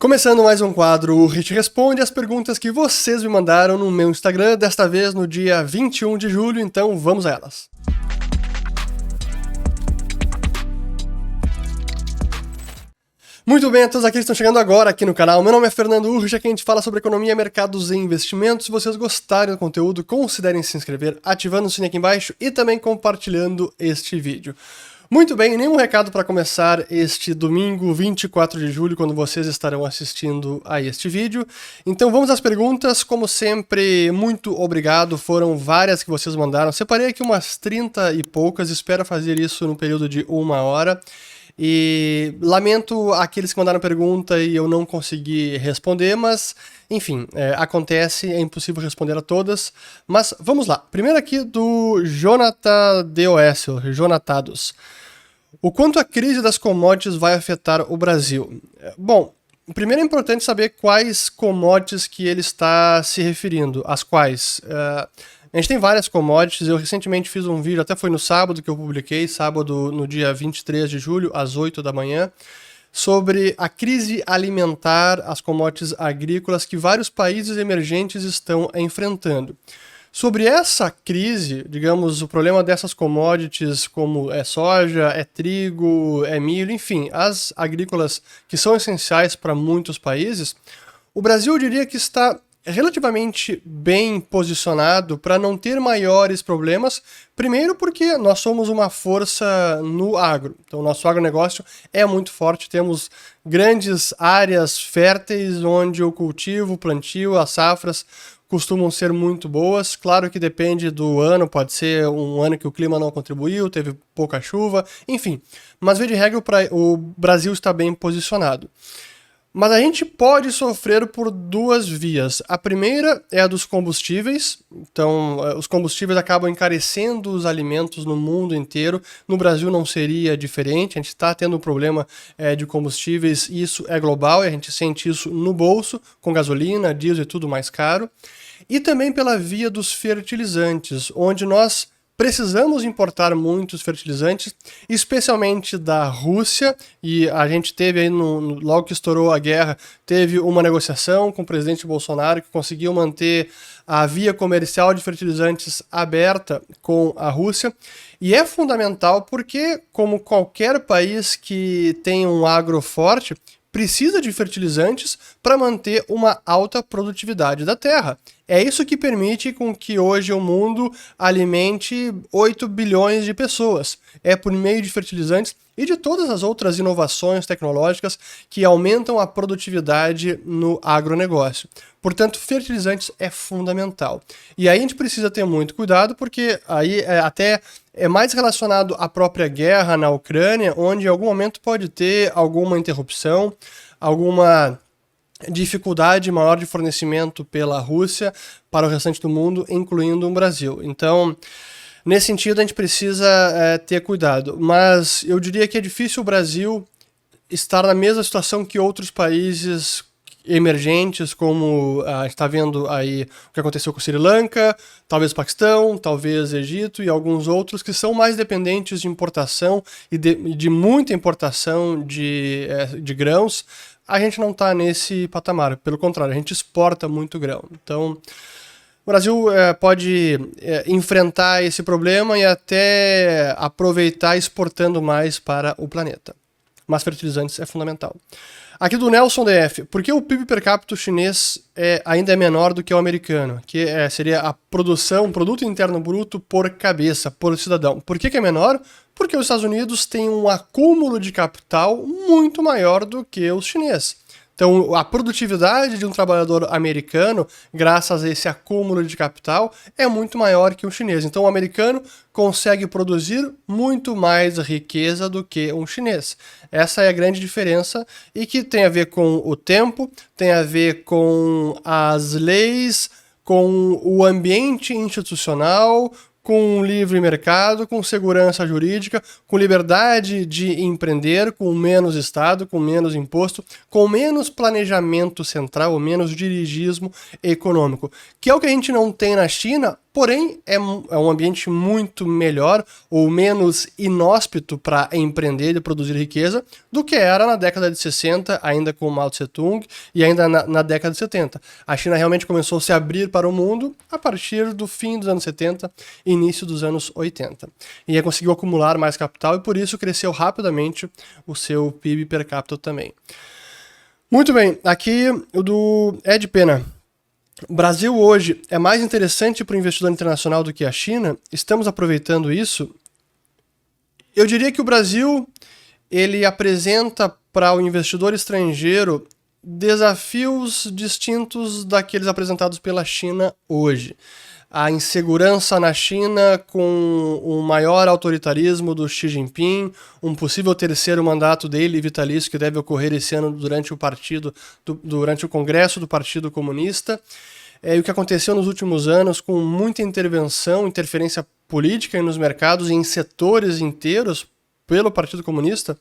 Começando mais um quadro, o Rich responde as perguntas que vocês me mandaram no meu Instagram, desta vez no dia 21 de julho, então vamos a elas. Muito bem, a todos aqueles que estão chegando agora aqui no canal. Meu nome é Fernando Urrich, aqui a gente fala sobre economia, mercados e investimentos. Se vocês gostarem do conteúdo, considerem se inscrever, ativando o sininho aqui embaixo e também compartilhando este vídeo. Muito bem, nenhum recado para começar este domingo 24 de julho, quando vocês estarão assistindo a este vídeo. Então vamos às perguntas, como sempre, muito obrigado, foram várias que vocês mandaram. Separei aqui umas 30 e poucas, espero fazer isso no período de 1 hora. E lamento aqueles que mandaram pergunta e eu não consegui responder, mas enfim, acontece, é impossível responder a todas. Mas vamos lá, primeiro aqui do Jonathan DOS, ou Jonatados. O quanto a crise das commodities vai afetar o Brasil? Bom, primeiro é importante saber quais commodities que ele está se referindo, às quais. A gente tem várias commodities, eu recentemente fiz um vídeo, até foi no sábado que eu publiquei, sábado no dia 23 de julho, às 8 da manhã, sobre a crise alimentar, as commodities agrícolas que vários países emergentes estão enfrentando. Sobre essa crise, digamos, o problema dessas commodities como é soja, é trigo, é milho, enfim, as agrícolas que são essenciais para muitos países, o Brasil eu diria que está relativamente bem posicionado para não ter maiores problemas, primeiro porque nós somos uma força no agro, então o nosso agronegócio é muito forte, temos grandes áreas férteis onde o cultivo, o plantio, as safras costumam ser muito boas, claro que depende do ano, pode ser um ano que o clima não contribuiu, teve pouca chuva, enfim, mas via de regra o Brasil está bem posicionado. Mas a gente pode sofrer por duas vias. A primeira é a dos combustíveis. Então, os combustíveis acabam encarecendo os alimentos no mundo inteiro. No Brasil não seria diferente. A gente está tendo um problema de combustíveis e isso é global e a gente sente isso no bolso, com gasolina, diesel e tudo mais caro. E também pela via dos fertilizantes, onde nós precisamos importar muitos fertilizantes, especialmente da Rússia, e a gente teve aí, logo que estourou a guerra, teve uma negociação com o presidente Bolsonaro que conseguiu manter a via comercial de fertilizantes aberta com a Rússia, e é fundamental porque, como qualquer país que tem um agro forte, precisa de fertilizantes para manter uma alta produtividade da terra. É isso que permite com que hoje o mundo alimente 8 bilhões de pessoas. É por meio de fertilizantes e de todas as outras inovações tecnológicas que aumentam a produtividade no agronegócio. Portanto, fertilizantes é fundamental. E aí a gente precisa ter muito cuidado, porque aí até é mais relacionado à própria guerra na Ucrânia, onde em algum momento pode ter alguma interrupção, alguma dificuldade maior de fornecimento pela Rússia para o restante do mundo, incluindo o Brasil. Então, nesse sentido, a gente precisa ter cuidado. Mas eu diria que é difícil o Brasil estar na mesma situação que outros países emergentes, como a gente está vendo aí o que aconteceu com Sri Lanka, talvez Paquistão, talvez Egito e alguns outros que são mais dependentes de importação e de muita importação de grãos. A gente não está nesse patamar, pelo contrário, a gente exporta muito grão. Então, o Brasil pode enfrentar esse problema e até aproveitar exportando mais para o planeta. Mas fertilizantes é fundamental. Aqui do Nelson DF, por que o PIB per capita chinês ainda é menor do que o americano? Que seria a produção, produto interno bruto por cabeça, por cidadão. Por que é menor? Porque os Estados Unidos têm um acúmulo de capital muito maior do que os chineses. Então, a produtividade de um trabalhador americano, graças a esse acúmulo de capital, é muito maior que o chinês. Então, o americano consegue produzir muito mais riqueza do que um chinês. Essa é a grande diferença e que tem a ver com o tempo, tem a ver com as leis, com o ambiente institucional, com livre mercado, com segurança jurídica, com liberdade de empreender, com menos Estado, com menos imposto, com menos planejamento central, ou menos dirigismo econômico, que é o que a gente não tem na China, porém é um ambiente muito melhor ou menos inóspito para empreender e produzir riqueza do que era na década de 60, ainda com Mao Tse-tung, e ainda na década de 70. A China realmente começou a se abrir para o mundo a partir do fim dos anos 70 e início dos anos 80. E aí conseguiu acumular mais capital e por isso cresceu rapidamente o seu PIB per capita também. Muito bem, aqui o do Ed Pena. O Brasil hoje é mais interessante para o investidor internacional do que a China? Estamos aproveitando isso? Eu diria que o Brasil ele apresenta para o investidor estrangeiro desafios distintos daqueles apresentados pela China hoje. A insegurança na China com o maior autoritarismo do Xi Jinping, um possível terceiro mandato dele vitalício que deve ocorrer esse ano durante o Congresso do Partido Comunista, e o que aconteceu nos últimos anos com muita interferência política nos mercados e em setores inteiros pelo Partido Comunista,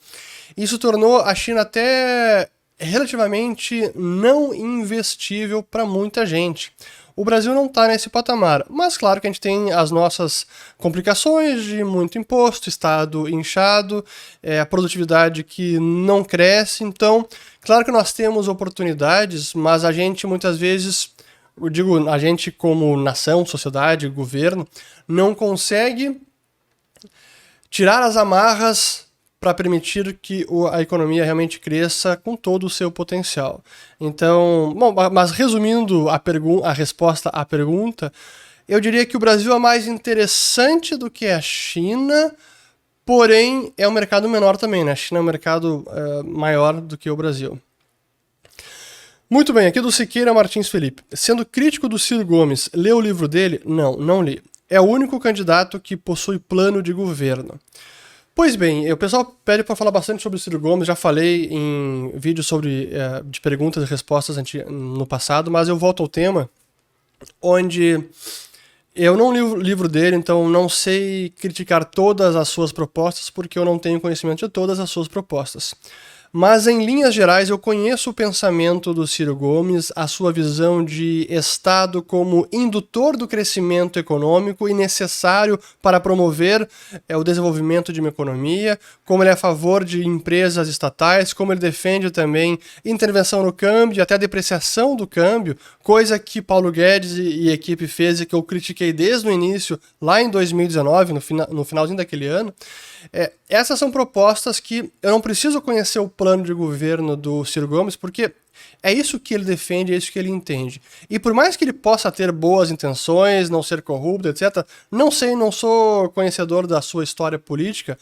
isso tornou a China até relativamente não investível para muita gente. O Brasil não está nesse patamar, mas claro que a gente tem as nossas complicações de muito imposto, Estado inchado, a produtividade que não cresce, então, claro que nós temos oportunidades, mas a gente muitas vezes, eu digo, a gente como nação, sociedade, governo, não consegue tirar as amarras para permitir que a economia realmente cresça com todo o seu potencial. Então, bom, mas resumindo a resposta à pergunta, eu diria que o Brasil é mais interessante do que a China, porém é um mercado menor também, né? A China é um mercado maior do que o Brasil. Muito bem, aqui do Siqueira Martins Felipe. Sendo crítico do Ciro Gomes, leu o livro dele? Não li. É o único candidato que possui plano de governo. Pois bem, o pessoal pede para falar bastante sobre o Ciro Gomes, já falei em vídeos de perguntas e respostas no passado, mas eu volto ao tema, onde eu não li o livro dele, então não sei criticar todas as suas propostas, porque eu não tenho conhecimento de todas as suas propostas. Mas, em linhas gerais, eu conheço o pensamento do Ciro Gomes, a sua visão de Estado como indutor do crescimento econômico e necessário para promover o desenvolvimento de uma economia, como ele é a favor de empresas estatais, como ele defende também intervenção no câmbio, até a depreciação do câmbio, coisa que Paulo Guedes e equipe fez e que eu critiquei desde o início, lá em 2019, no finalzinho daquele ano. Essas são propostas que eu não preciso conhecer o plano de governo do Ciro Gomes, porque é isso que ele defende, é isso que ele entende. E por mais que ele possa ter boas intenções, não ser corrupto, etc., não sou conhecedor da sua história política,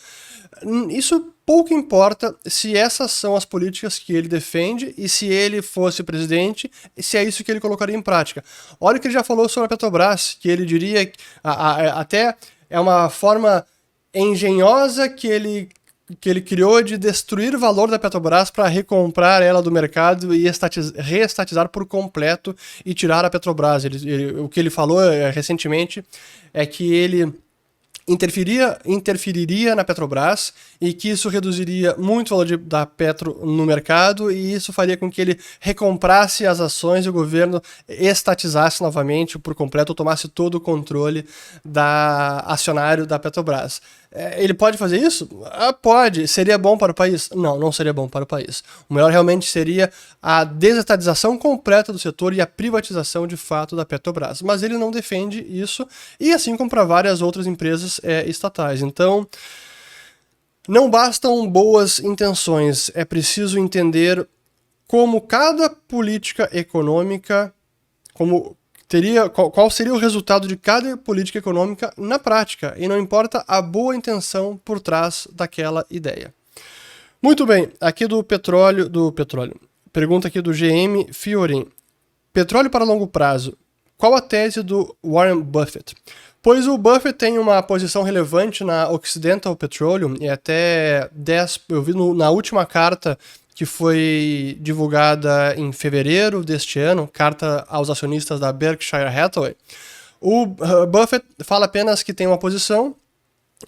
isso pouco importa se essas são as políticas que ele defende e se ele fosse presidente, se é isso que ele colocaria em prática. Olha o que ele já falou sobre a Petrobras, que ele diria, até é uma forma engenhosa que ele criou de destruir o valor da Petrobras para recomprar ela do mercado e reestatizar por completo e tirar a Petrobras. O que ele falou recentemente é que ele interferiria na Petrobras e que isso reduziria muito o valor da Petro no mercado e isso faria com que ele recomprasse as ações e o governo estatizasse novamente por completo ou tomasse todo o controle acionário da Petrobras. Ele pode fazer isso? Pode. Seria bom para o país? Não seria bom para o país. O melhor realmente seria a desestatização completa do setor e a privatização de fato da Petrobras. Mas ele não defende isso, e assim como para várias outras empresas estatais. Então, não bastam boas intenções, é preciso entender como cada política econômica, qual seria o resultado de cada política econômica na prática, e não importa a boa intenção por trás daquela ideia. Muito bem, aqui do petróleo, pergunta aqui do GM Fiorin. Petróleo para longo prazo, qual a tese do Warren Buffett? Pois o Buffett tem uma posição relevante na Occidental Petroleum, e até eu vi na última carta que foi divulgada em fevereiro deste ano, carta aos acionistas da Berkshire Hathaway, o Buffett fala apenas que tem uma posição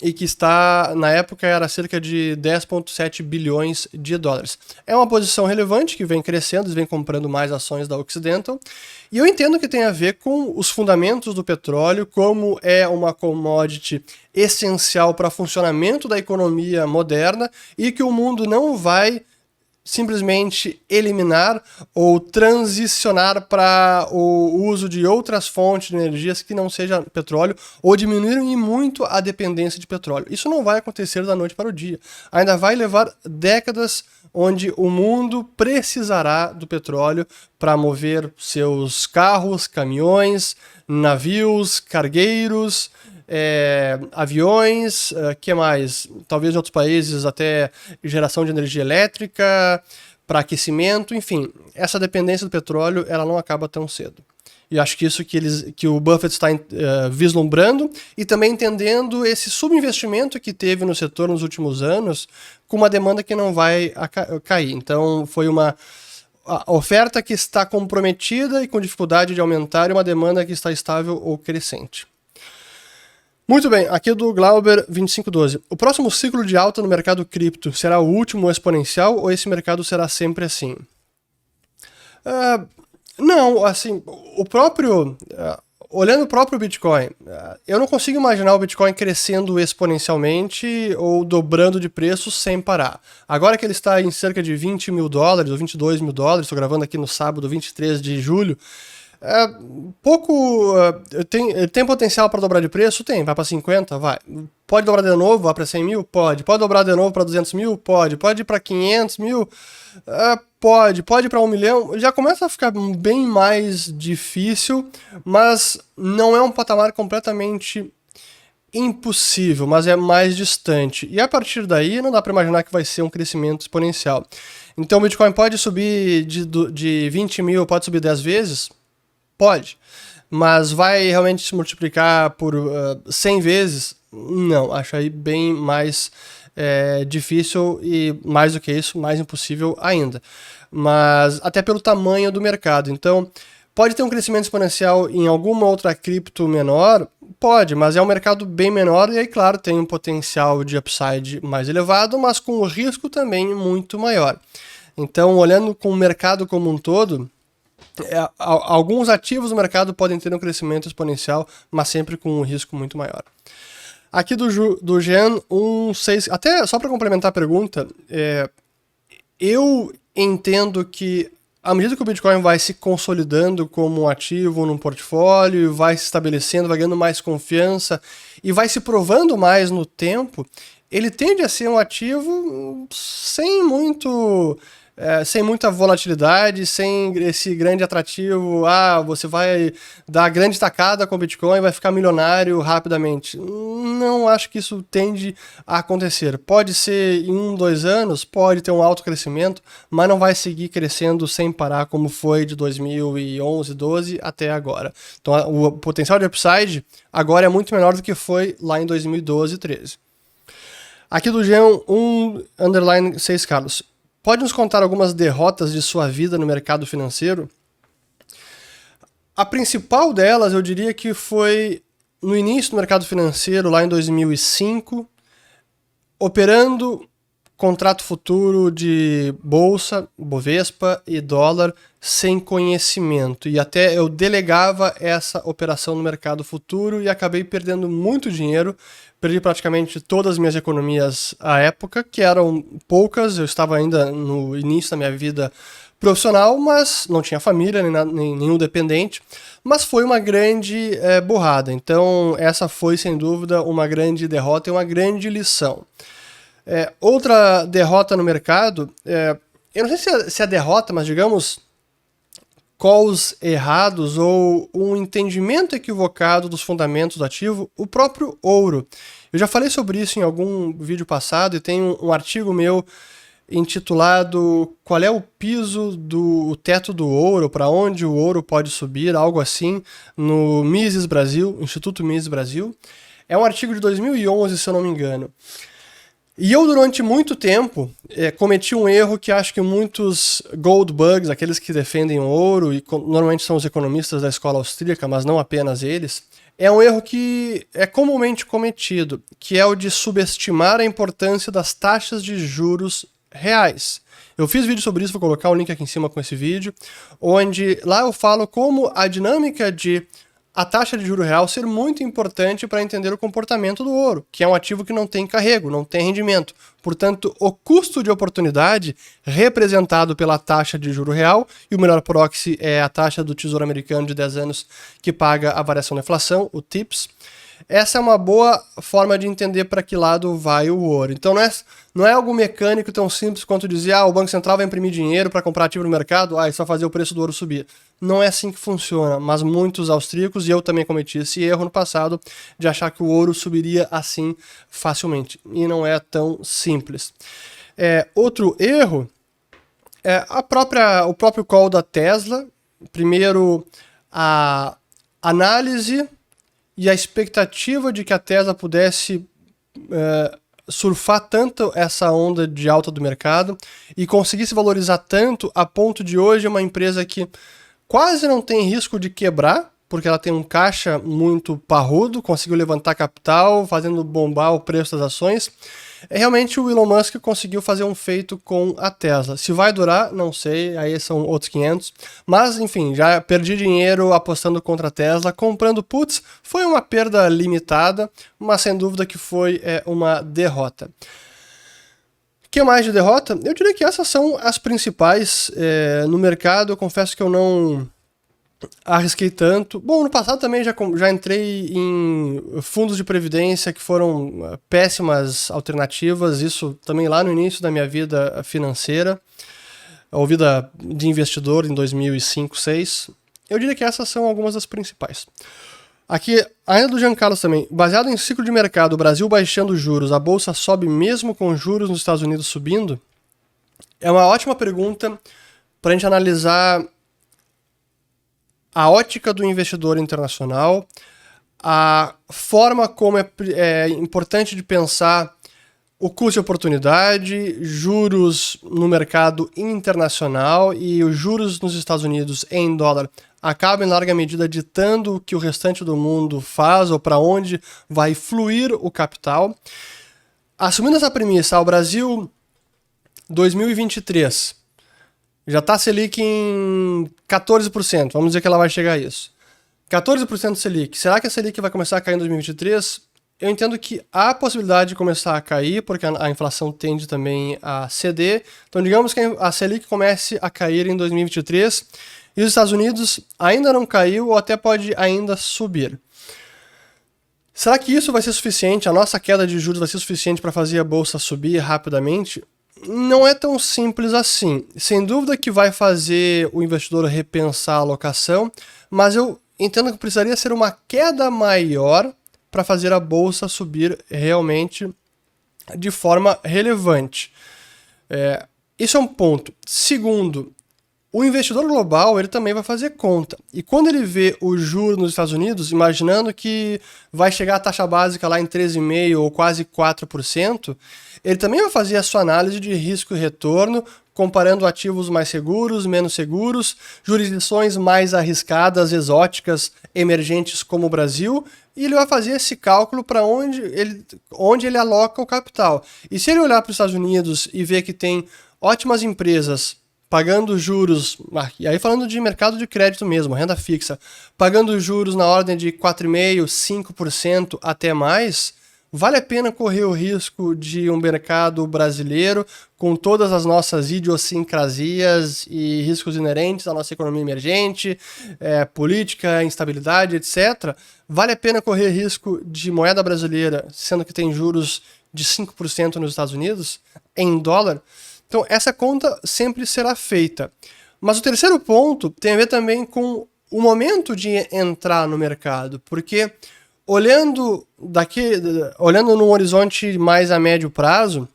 e que está, na época, era cerca de 10,7 bilhões de dólares. É uma posição relevante que vem crescendo, eles vêm comprando mais ações da Occidental, e eu entendo que tem a ver com os fundamentos do petróleo, como é uma commodity essencial para o funcionamento da economia moderna e que o mundo não vai simplesmente eliminar ou transicionar para o uso de outras fontes de energias que não seja petróleo ou diminuir muito a dependência de petróleo. Isso não vai acontecer da noite para o dia. Ainda vai levar décadas onde o mundo precisará do petróleo para mover seus carros, caminhões, navios, cargueiros, aviões, que mais? Talvez em outros países até geração de energia elétrica, para aquecimento, enfim. Essa dependência do petróleo ela não acaba tão cedo. E acho que isso que o Buffett está vislumbrando e também entendendo esse subinvestimento que teve no setor nos últimos anos com uma demanda que não vai cair. Então foi uma oferta que está comprometida e com dificuldade de aumentar e uma demanda que está estável ou crescente. Muito bem, aqui do Glauber 2512. O próximo ciclo de alta no mercado cripto será o último exponencial ou esse mercado será sempre assim? Não, assim, olhando o próprio Bitcoin, eu não consigo imaginar o Bitcoin crescendo exponencialmente ou dobrando de preço sem parar. Agora que ele está em cerca de 20 mil dólares ou 22 mil dólares, estou gravando aqui no sábado 23 de julho, tem potencial para dobrar de preço? Tem. Vai para 50? Vai. Pode dobrar de novo? Vai para 100 mil? Pode. Pode dobrar de novo para 200 mil? Pode. Pode ir para 500 mil? Pode. Pode ir para 1 milhão? Já começa a ficar bem mais difícil, mas não é um patamar completamente impossível, mas é mais distante. E a partir daí não dá para imaginar que vai ser um crescimento exponencial. Então o Bitcoin pode subir de 20 mil, pode subir 10 vezes? Pode, mas vai realmente se multiplicar por 100 vezes? Não, acho aí bem mais difícil e mais do que isso, mais impossível ainda. Mas até pelo tamanho do mercado. Então, pode ter um crescimento exponencial em alguma outra cripto menor? Pode, mas é um mercado bem menor e aí, claro, tem um potencial de upside mais elevado, mas com o risco também muito maior. Então, olhando com o mercado como um todo, alguns ativos do mercado podem ter um crescimento exponencial, mas sempre com um risco muito maior. Aqui do Jean 16, até só para complementar a pergunta, eu entendo que à medida que o Bitcoin vai se consolidando como um ativo num portfólio, vai se estabelecendo, vai ganhando mais confiança e vai se provando mais no tempo, ele tende a ser um ativo sem muita volatilidade, sem esse grande atrativo, você vai dar grande tacada com o Bitcoin e vai ficar milionário rapidamente. Não acho que isso tende a acontecer. Pode ser em 1, 2 anos, pode ter um alto crescimento, mas não vai seguir crescendo sem parar como foi de 2011, 12 até agora. Então o potencial de upside agora é muito menor do que foi lá em 2012 e 13. Aqui do Jean 1_6 Carlos. Pode nos contar algumas derrotas de sua vida no mercado financeiro? A principal delas, eu diria que foi no início do mercado financeiro, lá em 2005, operando contrato futuro de bolsa, Bovespa e dólar sem conhecimento. E até eu delegava essa operação no mercado futuro e acabei perdendo muito dinheiro. Perdi praticamente todas as minhas economias à época, que eram poucas. Eu estava ainda no início da minha vida profissional, mas não tinha família, nem nenhum dependente. Mas foi uma grande burrada. Então essa foi, sem dúvida, uma grande derrota e uma grande lição. Outra derrota no mercado, eu não sei se é derrota, mas digamos calls errados ou um entendimento equivocado dos fundamentos do ativo, o próprio ouro. Eu já falei sobre isso em algum vídeo passado e tem um artigo meu intitulado Qual é o piso do teto do ouro, para onde o ouro pode subir, algo assim, no Mises Brasil, Instituto Mises Brasil. É um artigo de 2011, se eu não me engano. E eu, durante muito tempo, cometi um erro que acho que muitos gold bugs, aqueles que defendem o ouro, e normalmente são os economistas da escola austríaca, mas não apenas eles, é um erro que é comumente cometido, que é o de subestimar a importância das taxas de juros reais. Eu fiz vídeo sobre isso, vou colocar o link aqui em cima com esse vídeo, onde lá eu falo como a dinâmica de a taxa de juro real ser muito importante para entender o comportamento do ouro, que é um ativo que não tem carrego, não tem rendimento. Portanto, o custo de oportunidade representado pela taxa de juro real, e o melhor proxy é a taxa do Tesouro Americano de 10 anos que paga a variação da inflação, o TIPS. Essa é uma boa forma de entender para que lado vai o ouro. Então não é algo mecânico tão simples quanto dizer o Banco Central vai imprimir dinheiro para comprar ativo no mercado, isso vai fazer o preço do ouro subir. Não é assim que funciona, mas muitos austríacos, e eu também cometi esse erro no passado, de achar que o ouro subiria assim facilmente. E não é tão simples. Outro erro é o próprio call da Tesla. Primeiro, a análise e a expectativa de que a Tesla pudesse surfar tanto essa onda de alta do mercado e conseguir se valorizar tanto a ponto de hoje uma empresa que quase não tem risco de quebrar, porque ela tem um caixa muito parrudo, conseguiu levantar capital, fazendo bombar o preço das ações. Realmente o Elon Musk conseguiu fazer um feito com a Tesla. Se vai durar, não sei, aí são outros 500. Mas, enfim, já perdi dinheiro apostando contra a Tesla, comprando puts. Foi uma perda limitada, mas sem dúvida que foi uma derrota. O que mais de derrota? Eu diria que essas são as principais no mercado. Eu confesso que eu não arrisquei tanto. Bom, no passado também já entrei em fundos de previdência que foram péssimas alternativas, isso também lá no início da minha vida financeira, ou vida de investidor em 2005, 2006. Eu diria que essas são algumas das principais. Aqui, ainda do Jean Carlos também, baseado em ciclo de mercado, o Brasil baixando juros, a bolsa sobe mesmo com juros nos Estados Unidos subindo? É uma ótima pergunta para a gente analisar a ótica do investidor internacional, a forma como é importante de pensar o custo de oportunidade, juros no mercado internacional e os juros nos Estados Unidos em dólar acabam em larga medida ditando o que o restante do mundo faz ou para onde vai fluir o capital. Assumindo essa premissa, o Brasil 2023 já está Selic em 14%, vamos dizer que ela vai chegar a isso. 14% Selic, será que a Selic vai começar a cair em 2023? Eu entendo que há a possibilidade de começar a cair, porque a inflação tende também a ceder. Então digamos que a Selic comece a cair em 2023 e os Estados Unidos ainda não caiu ou até pode ainda subir. Será que isso vai ser suficiente, a nossa queda de juros vai ser suficiente para fazer a bolsa subir rapidamente? Não é tão simples assim. Sem dúvida que vai fazer o investidor repensar a alocação, mas eu entendo que precisaria ser uma queda maior para fazer a bolsa subir realmente de forma relevante. Isso é um ponto. Segundo, o investidor global ele também vai fazer conta. E quando ele vê o juro nos Estados Unidos, imaginando que vai chegar a taxa básica lá em 13,5% ou quase 4%, ele também vai fazer a sua análise de risco e retorno, comparando ativos mais seguros, menos seguros, jurisdições mais arriscadas, exóticas, emergentes como o Brasil, e ele vai fazer esse cálculo para onde ele aloca o capital. E se ele olhar para os Estados Unidos e ver que tem ótimas empresas pagando juros, e aí falando de mercado de crédito mesmo, renda fixa, pagando juros na ordem de 4,5%, 5% até mais, vale a pena correr o risco de um mercado brasileiro com todas as nossas idiosincrasias e riscos inerentes à nossa economia emergente, política, instabilidade, etc. Vale a pena correr risco de moeda brasileira, sendo que tem juros de 5% nos Estados Unidos, em dólar? Então, essa conta sempre será feita. Mas o terceiro ponto tem a ver também com o momento de entrar no mercado, porque olhando num horizonte mais a médio prazo,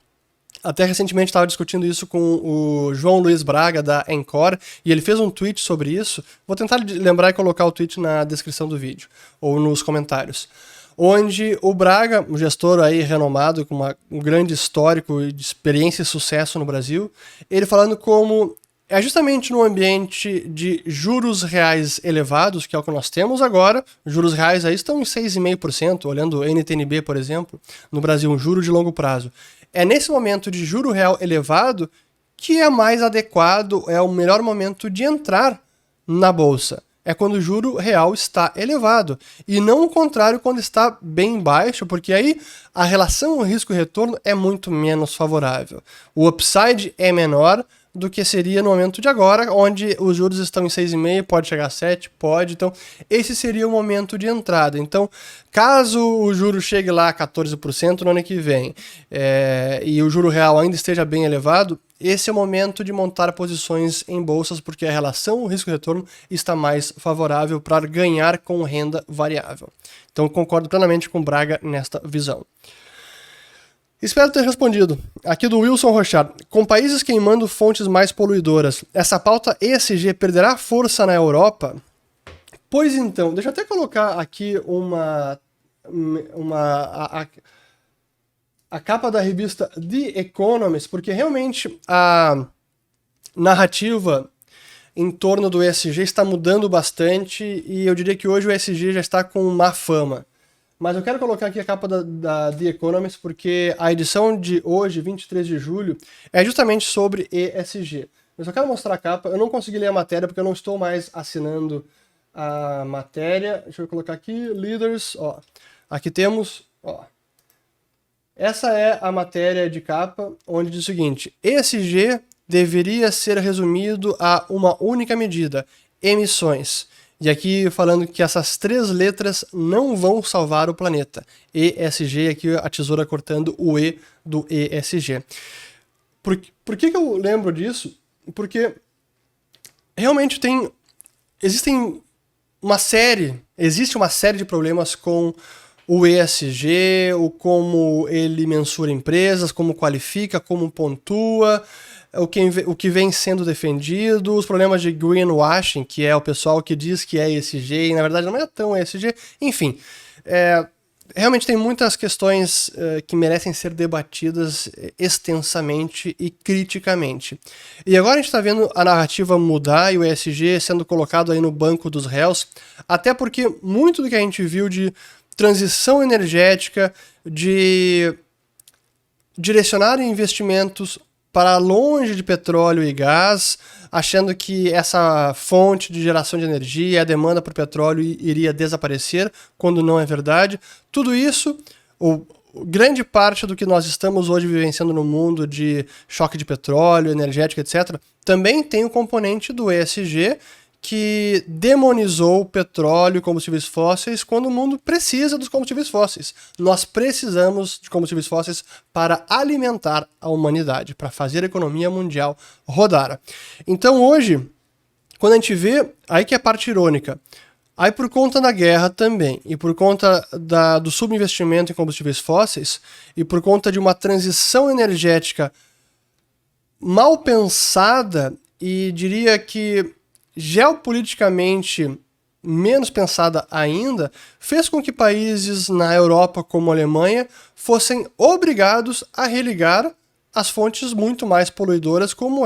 até recentemente estava discutindo isso com o João Luiz Braga, da Encore, e ele fez um tweet sobre isso. Vou tentar lembrar e colocar o tweet na descrição do vídeo, ou nos comentários. onde o Braga, um gestor aí renomado, com um grande histórico de experiência e sucesso no Brasil, ele falando como é justamente no ambiente de juros reais elevados, que é o que nós temos agora, juros reais aí estão em 6,5%, olhando o NTNB, por exemplo, no Brasil, um juro de longo prazo. É nesse momento de juro real elevado que é mais adequado, é o melhor momento de entrar na bolsa. É quando o juro real está elevado. E não o contrário quando está bem baixo, porque aí a relação risco-retorno é muito menos favorável. O upside é menor do que seria no momento de agora, onde os juros estão em 6,5%, pode chegar a 7%, pode. Então, esse seria o momento de entrada. Então, caso o juro chegue lá a 14% no ano que vem, e o juro real ainda esteja bem elevado, esse é o momento de montar posições em bolsas, porque a relação risco-retorno está mais favorável para ganhar com renda variável. Então, concordo plenamente com o Braga nesta visão. Espero ter respondido. Aqui do Wilson Rochard. Com países queimando fontes mais poluidoras, essa pauta ESG perderá força na Europa? Pois então, deixa eu até colocar aqui a capa da revista The Economist, porque realmente a narrativa em torno do ESG está mudando bastante e eu diria que hoje o ESG já está com má fama. Mas eu quero colocar aqui a capa da The Economist porque a edição de hoje, 23 de julho, é justamente sobre ESG. Eu só quero mostrar a capa, eu não consegui ler a matéria porque eu não estou mais assinando a matéria. Deixa eu colocar aqui, Leaders, ó. Aqui temos, ó. Essa é a matéria de capa, onde diz o seguinte: ESG deveria ser resumido a uma única medida, emissões. E aqui falando que essas 3 letras não vão salvar o planeta. ESG, aqui a tesoura cortando o E do ESG. Por que eu lembro disso? Porque realmente existe uma série de problemas com o ESG, como ele mensura empresas, como qualifica, como pontua, o que vem sendo defendido, os problemas de greenwashing, que é o pessoal que diz que é ESG e na verdade não é tão ESG, enfim. Realmente tem muitas questões que merecem ser debatidas extensamente e criticamente. E agora a gente está vendo a narrativa mudar e o ESG sendo colocado aí no banco dos réus, até porque muito do que a gente viu de transição energética, de direcionar investimentos para longe de petróleo e gás, achando que essa fonte de geração de energia, a demanda por petróleo iria desaparecer, quando não é verdade. Tudo isso, grande parte do que nós estamos hoje vivenciando no mundo de choque de petróleo, energética, etc., também tem o componente do ESG, que demonizou o petróleo e combustíveis fósseis quando o mundo precisa dos combustíveis fósseis. Nós precisamos de combustíveis fósseis para alimentar a humanidade, para fazer a economia mundial rodar. Então hoje, quando a gente vê, aí que é a parte irônica, aí por conta da guerra também, e por conta do subinvestimento em combustíveis fósseis, e por conta de uma transição energética mal pensada, e diria que geopoliticamente menos pensada ainda, fez com que países na Europa, como a Alemanha, fossem obrigados a religar as fontes muito mais poluidoras, como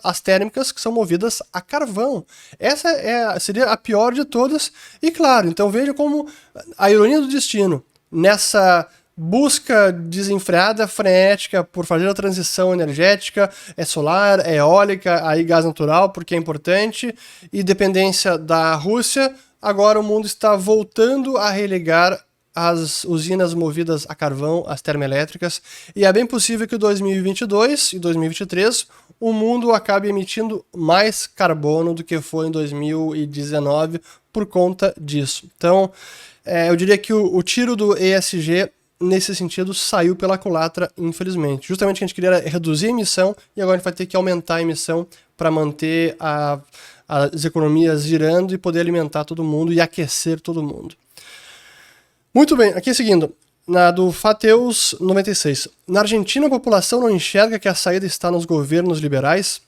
as térmicas, que são movidas a carvão. Essa seria a pior de todas, e claro, então veja como a ironia do destino, nessa busca desenfreada, frenética por fazer a transição energética, é solar, é eólica, aí gás natural, porque é importante, e dependência da Rússia, agora o mundo está voltando a religar as usinas movidas a carvão, as termoelétricas, e é bem possível que em 2022 e 2023 o mundo acabe emitindo mais carbono do que foi em 2019 por conta disso. Então, eu diria que o tiro do ESG nesse sentido, saiu pela culatra, infelizmente. Justamente o que a gente queria era reduzir a emissão e agora a gente vai ter que aumentar a emissão para manter as economias girando e poder alimentar todo mundo e aquecer todo mundo. Muito bem, aqui seguindo, na do Fateus 96. Na Argentina, a população não enxerga que a saída está nos governos liberais?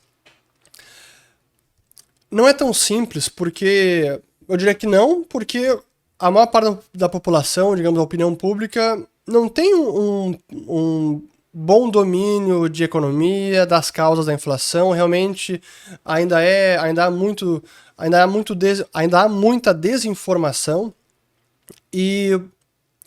Não é tão simples, porque eu diria que não, porque a maior parte da população, digamos, a opinião pública, não tem um bom domínio de economia, das causas da inflação. Realmente ainda há muita desinformação. E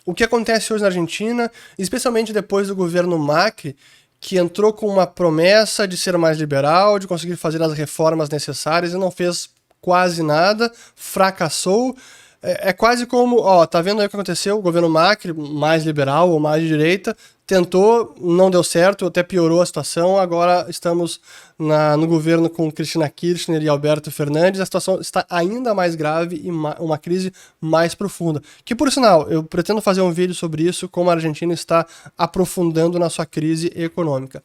o que acontece hoje na Argentina, especialmente depois do governo Macri, que entrou com uma promessa de ser mais liberal, de conseguir fazer as reformas necessárias e não fez quase nada, fracassou. É quase como, tá vendo aí o que aconteceu? O governo Macri, mais liberal ou mais de direita, tentou, não deu certo, até piorou a situação. Agora estamos no governo com Cristina Kirchner e Alberto Fernandes. A situação está ainda mais grave e uma crise mais profunda. Que, por sinal, eu pretendo fazer um vídeo sobre isso, como a Argentina está aprofundando na sua crise econômica.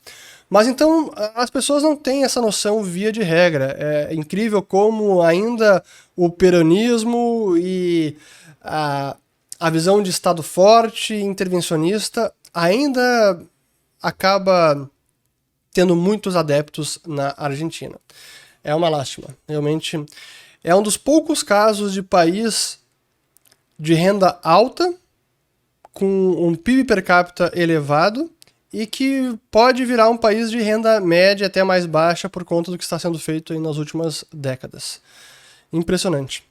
Mas então, as pessoas não têm essa noção via de regra. É incrível como ainda o peronismo e a visão de Estado forte, intervencionista, ainda acaba tendo muitos adeptos na Argentina. É uma lástima. Realmente é um dos poucos casos de país de renda alta, com um PIB per capita elevado, e que pode virar um país de renda média até mais baixa por conta do que está sendo feito aí nas últimas décadas. Impressionante.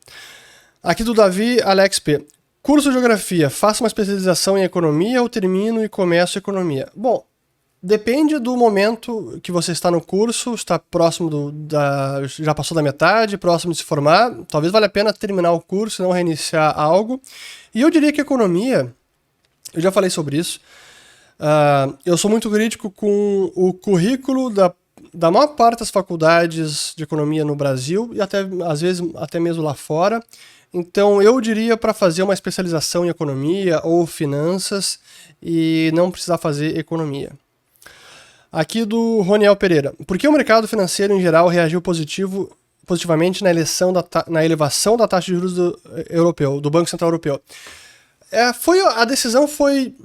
Aqui do Davi Alex P. Curso de Geografia, faço uma especialização em Economia ou termino e começo Economia? Bom, depende do momento que você está no curso, está próximo já passou da metade, próximo de se formar, talvez valha a pena terminar o curso e não reiniciar algo. E eu diria que Economia, eu já falei sobre isso, eu sou muito crítico com o currículo da maior parte das faculdades de economia no Brasil e até, às vezes, até mesmo lá fora. Então, eu diria para fazer uma especialização em economia ou finanças e não precisar fazer economia. Aqui do Roniel Pereira. Por que o mercado financeiro em geral reagiu positivamente na elevação da taxa de juros do Banco Central Europeu? A decisão foi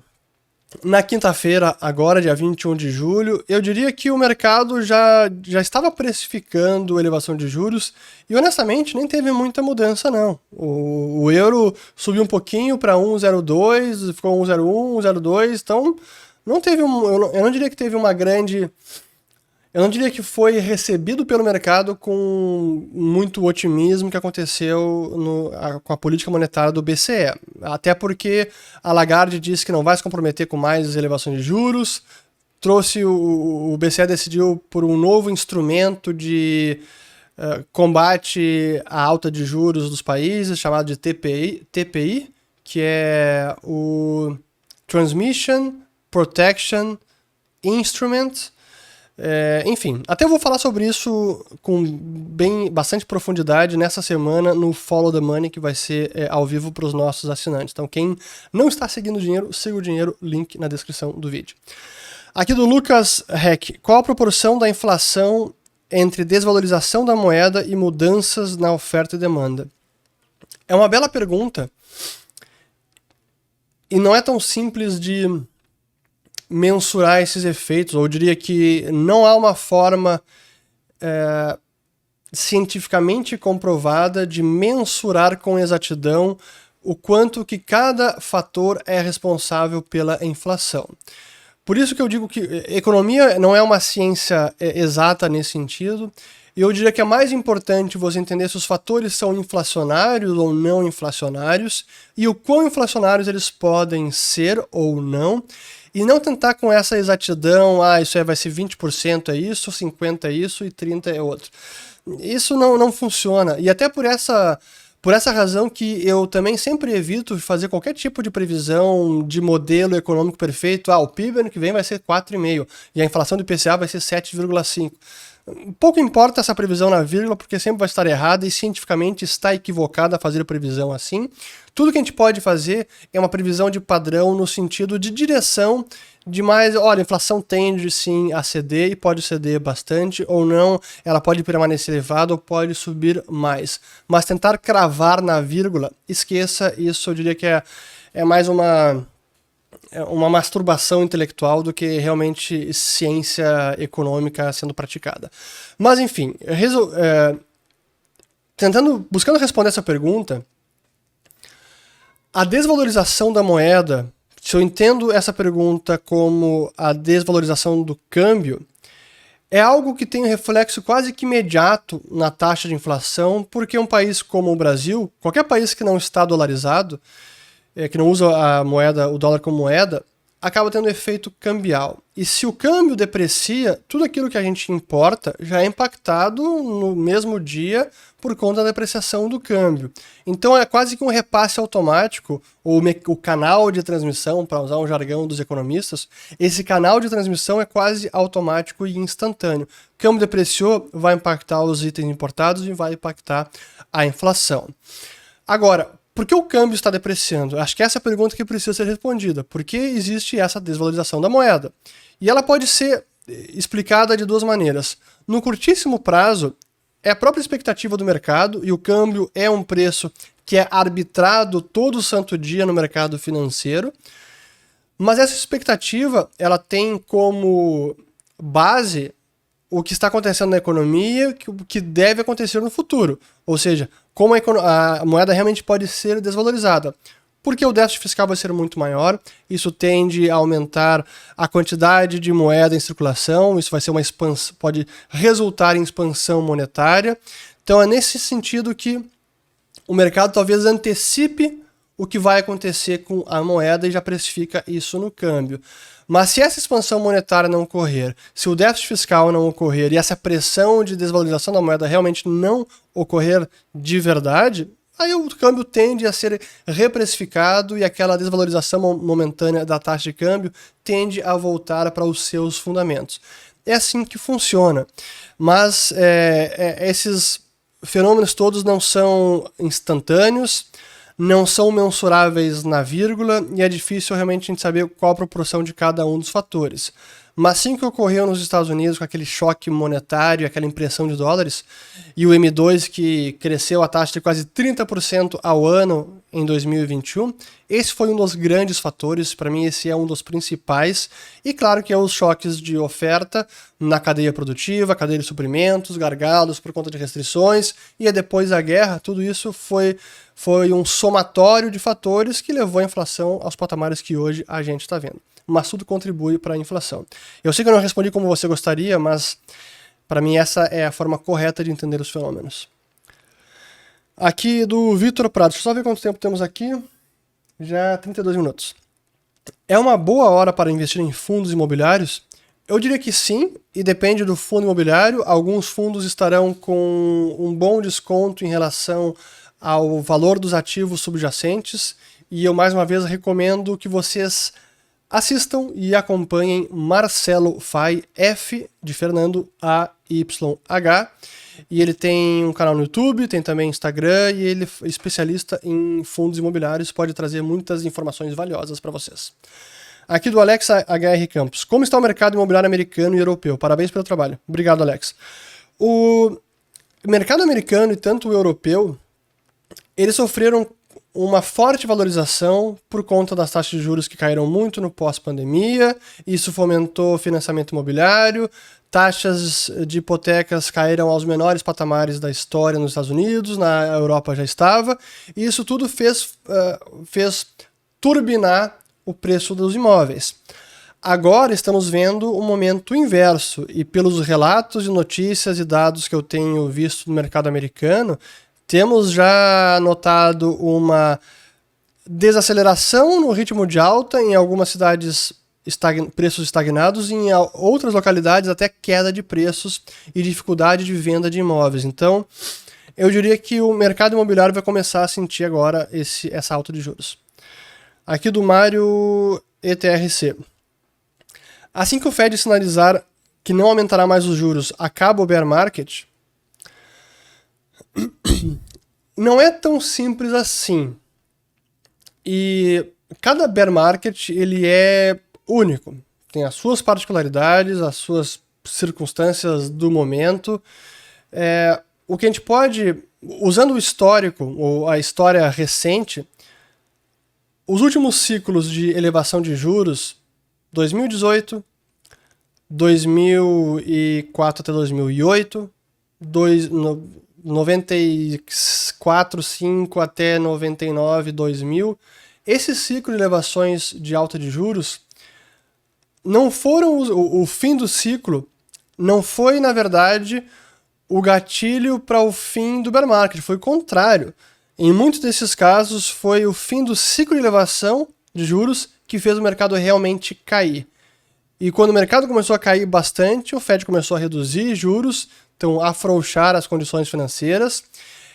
na quinta-feira, agora, dia 21 de julho. Eu diria que o mercado já estava precificando a elevação de juros e, honestamente, nem teve muita mudança, não. O euro subiu um pouquinho para 1,02, ficou 1,01, 1,02, então não teve eu não diria que teve uma grande... Eu não diria que foi recebido pelo mercado com muito otimismo que aconteceu com a política monetária do BCE. Até porque a Lagarde disse que não vai se comprometer com mais elevações de juros, o BCE decidiu por um novo instrumento de combate à alta de juros dos países, chamado de TPI, que é o Transmission Protection Instrument. Enfim, até eu vou falar sobre isso com bastante profundidade nessa semana no Follow the Money, que vai ser ao vivo para os nossos assinantes. Então, quem não está seguindo o dinheiro, siga o dinheiro, link na descrição do vídeo. Aqui do Lucas Heck, qual a proporção da inflação entre desvalorização da moeda e mudanças na oferta e demanda? É uma bela pergunta e não é tão simples de mensurar esses efeitos, ou eu diria que não há uma forma cientificamente comprovada de mensurar com exatidão o quanto que cada fator é responsável pela inflação. Por isso que eu digo que economia não é uma ciência exata nesse sentido, e eu diria que é mais importante você entender se os fatores são inflacionários ou não inflacionários, e o quão inflacionários eles podem ser ou não, e não tentar com essa exatidão, isso vai ser 20% é isso, 50% é isso e 30% é outro. Isso não funciona. E até por essa razão que eu também sempre evito fazer qualquer tipo de previsão de modelo econômico perfeito. O PIB ano que vem vai ser 4,5% e a inflação do IPCA vai ser 7,5%. Pouco importa essa previsão na vírgula, porque sempre vai estar errada e cientificamente está equivocada a fazer previsão assim. Tudo que a gente pode fazer é uma previsão de padrão no sentido de direção de mais, olha, a inflação tende sim a ceder e pode ceder bastante ou não, ela pode permanecer elevada ou pode subir mais. Mas tentar cravar na vírgula, esqueça isso, eu diria que é mais uma masturbação intelectual do que realmente ciência econômica sendo praticada. Mas, enfim, buscando responder essa pergunta, A desvalorização da moeda, se eu entendo essa pergunta como a desvalorização do câmbio, é algo que tem um reflexo quase que imediato na taxa de inflação, porque um país como o Brasil, qualquer país que não está dolarizado, que não usa a moeda, o dólar como moeda, acaba tendo efeito cambial. E se o câmbio deprecia, tudo aquilo que a gente importa já é impactado no mesmo dia por conta da depreciação do câmbio. Então é quase que um repasse automático, ou o canal de transmissão, para usar um jargão dos economistas, esse canal de transmissão é quase automático e instantâneo. O câmbio depreciou, vai impactar os itens importados e vai impactar a inflação. Agora, por que o câmbio está depreciando? Acho que essa é a pergunta que precisa ser respondida. Por que existe essa desvalorização da moeda? E ela pode ser explicada de duas maneiras. No curtíssimo prazo, é a própria expectativa do mercado, e o câmbio é um preço que é arbitrado todo santo dia no mercado financeiro. Mas essa expectativa, ela tem como base o que está acontecendo na economia, o que deve acontecer no futuro. Ou seja, como a moeda realmente pode ser desvalorizada. Porque o déficit fiscal vai ser muito maior, isso tende a aumentar a quantidade de moeda em circulação, isso vai ser uma expansão, pode resultar em expansão monetária. Então é nesse sentido que o mercado talvez antecipe o que vai acontecer com a moeda e já precifica isso no câmbio. Mas se essa expansão monetária não ocorrer, se o déficit fiscal não ocorrer e essa pressão de desvalorização da moeda realmente não ocorrer de verdade, aí o câmbio tende a ser reprecificado e aquela desvalorização momentânea da taxa de câmbio tende a voltar para os seus fundamentos. É assim que funciona. Mas esses fenômenos todos não são instantâneos, não são mensuráveis na vírgula, e é difícil realmente a gente saber qual a proporção de cada um dos fatores. Mas assim que ocorreu nos Estados Unidos, com aquele choque monetário, aquela impressão de dólares, e o M2 que cresceu a taxa de quase 30% ao ano em 2021, esse foi um dos grandes fatores, para mim esse é um dos principais, e claro que é os choques de oferta na cadeia produtiva, cadeia de suprimentos, gargalos por conta de restrições, e depois a guerra, tudo isso foi um somatório de fatores que levou a inflação aos patamares que hoje a gente está vendo. Mas tudo contribui para a inflação. Eu sei que eu não respondi como você gostaria, mas para mim essa é a forma correta de entender os fenômenos. Aqui do Vitor Prado, deixa eu só ver quanto tempo temos aqui. Já 32 minutos. É uma boa hora para investir em fundos imobiliários? Eu diria que sim, e depende do fundo imobiliário. Alguns fundos estarão com um bom desconto em relação ao valor dos ativos subjacentes, e eu mais uma vez recomendo que vocês assistam e acompanhem Marcelo Fay, F de Fernando, A-Y-H, e ele tem um canal no YouTube, tem também Instagram, e ele é especialista em fundos imobiliários, pode trazer muitas informações valiosas para vocês. Aqui do Alex HR Campos. Como está o mercado imobiliário americano e europeu? Parabéns pelo trabalho. Obrigado, Alex. O mercado americano e tanto o europeu, eles sofreram uma forte valorização por conta das taxas de juros que caíram muito no pós-pandemia, isso fomentou o financiamento imobiliário, taxas de hipotecas caíram aos menores patamares da história nos Estados Unidos, na Europa já estava, e isso tudo fez turbinar o preço dos imóveis. Agora estamos vendo um momento inverso, e pelos relatos de notícias e dados que eu tenho visto no mercado americano, temos já notado uma desaceleração no ritmo de alta, em algumas cidades preços estagnados, e em outras localidades até queda de preços e dificuldade de venda de imóveis. Então, eu diria que o mercado imobiliário vai começar a sentir agora essa alta de juros. Aqui do Mário ETRC. Assim que o Fed sinalizar que não aumentará mais os juros, acaba o bear market? Não é tão simples assim. E cada bear market ele é único. Tem as suas particularidades, as suas circunstâncias do momento. O que a gente pode, usando o histórico, ou a história recente, os últimos ciclos de elevação de juros, 2018, 2004 até 2008, 94, 5 até 99, 2000, esse ciclo de elevações de alta de juros não foram o fim do ciclo, não foi, na verdade, o gatilho para o fim do bear market, foi o contrário. Em muitos desses casos, foi o fim do ciclo de elevação de juros que fez o mercado realmente cair. E quando o mercado começou a cair bastante, o Fed começou a reduzir juros, então afrouxar as condições financeiras,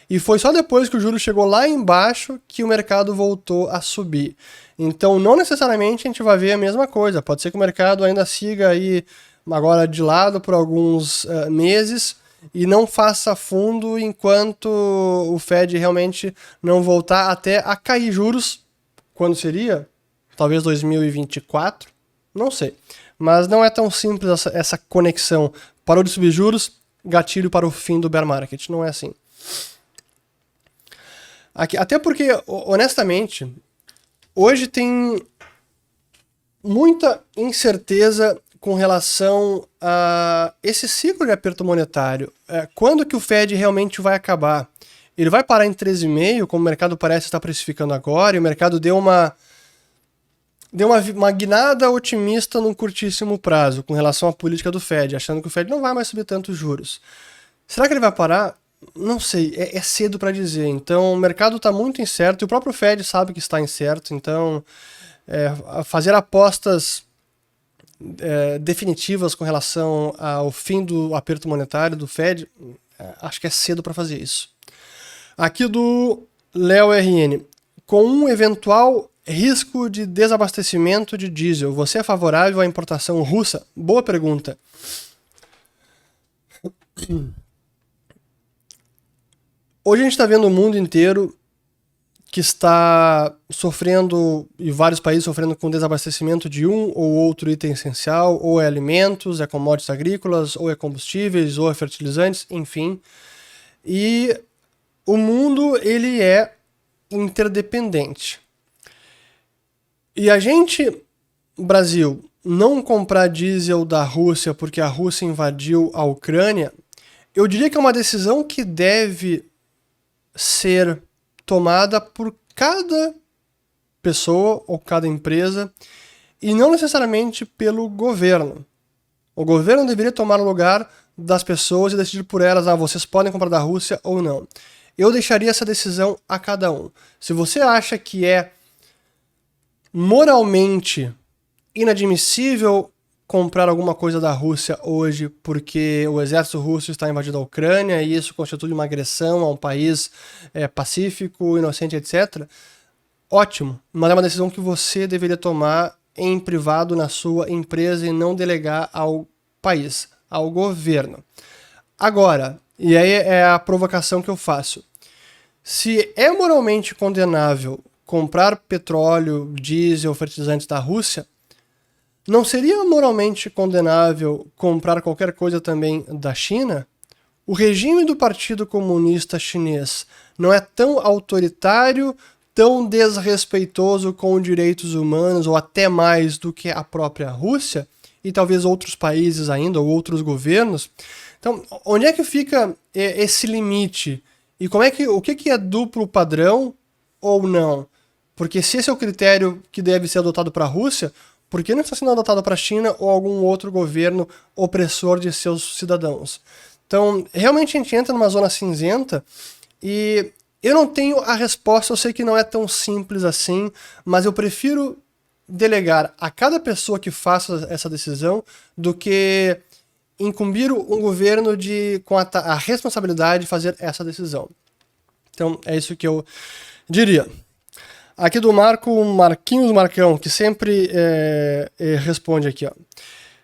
e foi só depois que o juro chegou lá embaixo que o mercado voltou a subir. Então, não necessariamente a gente vai ver a mesma coisa. Pode ser que o mercado ainda siga aí agora de lado por alguns meses e não faça fundo enquanto o Fed realmente não voltar até a cair juros. Quando seria? Talvez 2024? Não sei. Mas não é tão simples essa conexão. Parou de subir juros, gatilho para o fim do bear market. Não é assim. Até porque, honestamente, hoje tem muita incerteza com relação a esse ciclo de aperto monetário. Quando que o Fed realmente vai acabar? Ele vai parar em 13,5, como o mercado parece estar precificando agora, e o mercado deu uma guinada otimista num curtíssimo prazo com relação à política do Fed, achando que o Fed não vai mais subir tantos juros. Será que ele vai parar? Não sei, é cedo para dizer. Então o mercado está muito incerto e o próprio Fed sabe que está incerto. Então fazer apostas definitivas com relação ao fim do aperto monetário do Fed, acho que é cedo para fazer isso. Aqui do Léo RN. Com um eventual risco de desabastecimento de diesel, você é favorável à importação russa? Boa pergunta. Hoje a gente está vendo o mundo inteiro que está sofrendo, e vários países sofrendo com desabastecimento de um ou outro item essencial, ou é alimentos, é commodities agrícolas, ou é combustíveis, ou é fertilizantes, enfim. E o mundo, ele é interdependente. E a gente, Brasil, não comprar diesel da Rússia porque a Rússia invadiu a Ucrânia, eu diria que é uma decisão que deve ser tomada por cada pessoa ou cada empresa e não necessariamente pelo governo. O governo deveria tomar o lugar das pessoas e decidir por elas, vocês podem comprar da Rússia ou não. Eu deixaria essa decisão a cada um. Se você acha que é moralmente inadmissível comprar alguma coisa da Rússia hoje porque o exército russo está invadindo a Ucrânia e isso constitui uma agressão a um país pacífico, inocente, etc., ótimo, mas é uma decisão que você deveria tomar em privado na sua empresa e não delegar ao país, ao governo. Agora, e aí é a provocação que eu faço, se é moralmente condenável comprar petróleo, diesel, fertilizantes da Rússia, não seria moralmente condenável comprar qualquer coisa também da China? O regime do Partido Comunista Chinês não é tão autoritário, tão desrespeitoso com direitos humanos, ou até mais do que a própria Rússia, e talvez outros países ainda, ou outros governos. Então, onde é que fica esse limite? E o que é duplo padrão ou não? Porque se esse é o critério que deve ser adotado para a Rússia, por que não está sendo adotado para a China ou algum outro governo opressor de seus cidadãos? Então, realmente a gente entra numa zona cinzenta e eu não tenho a resposta, eu sei que não é tão simples assim, mas eu prefiro delegar a cada pessoa que faça essa decisão do que incumbir um governo com a responsabilidade de fazer essa decisão. Então, é isso que eu diria. Aqui do Marquinhos Marcão, que sempre responde aqui, ó.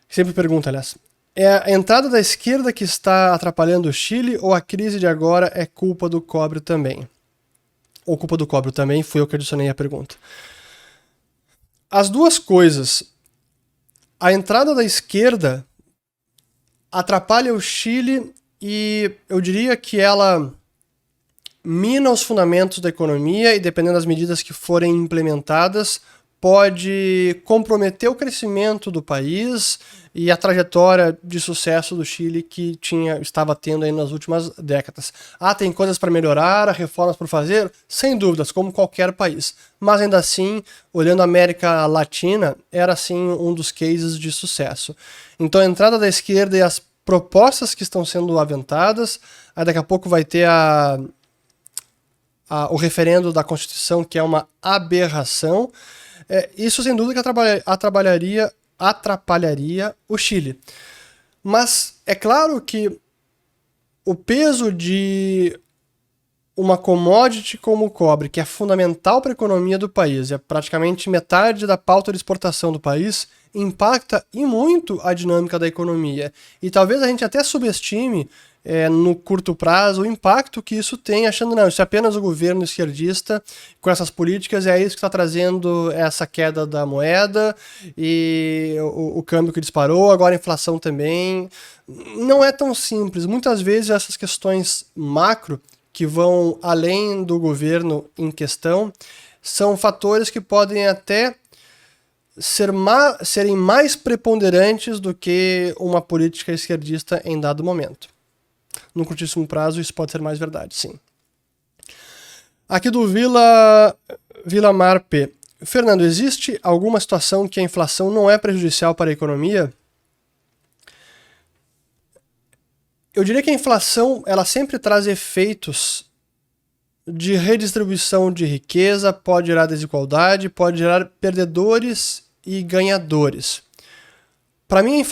Sempre pergunta, aliás. É a entrada da esquerda que está atrapalhando o Chile ou a crise de agora é culpa do cobre também? Ou culpa do cobre também, fui eu que adicionei a pergunta. As duas coisas. A entrada da esquerda atrapalha o Chile e eu diria que ela mina os fundamentos da economia e, dependendo das medidas que forem implementadas, pode comprometer o crescimento do país e a trajetória de sucesso do Chile que estava tendo aí nas últimas décadas. Tem coisas para melhorar, reformas por fazer? Sem dúvidas, como qualquer país. Mas ainda assim, olhando a América Latina, era sim um dos cases de sucesso. Então a entrada da esquerda e as propostas que estão sendo aventadas, aí daqui a pouco vai ter o referendo da Constituição, que é uma aberração. Isso sem dúvida que atrapalharia o Chile. Mas é claro que o peso de uma commodity como o cobre, que é fundamental para a economia do país, é praticamente metade da pauta de exportação do país, impacta e muito a dinâmica da economia. E talvez a gente até subestime no curto prazo o impacto que isso tem, achando não, isso é apenas o governo esquerdista com essas políticas, é isso que está trazendo essa queda da moeda e o câmbio que disparou, agora a inflação também. Não é tão simples. Muitas vezes essas questões macro que vão além do governo em questão são fatores que podem até serem mais preponderantes do que uma política esquerdista em dado momento. No curtíssimo prazo, isso pode ser mais verdade, sim. Aqui do Vila Mar P. Fernando, existe alguma situação que a inflação não é prejudicial para a economia? Eu diria que a inflação ela sempre traz efeitos de redistribuição de riqueza, pode gerar desigualdade, pode gerar perdedores e ganhadores. Para mim,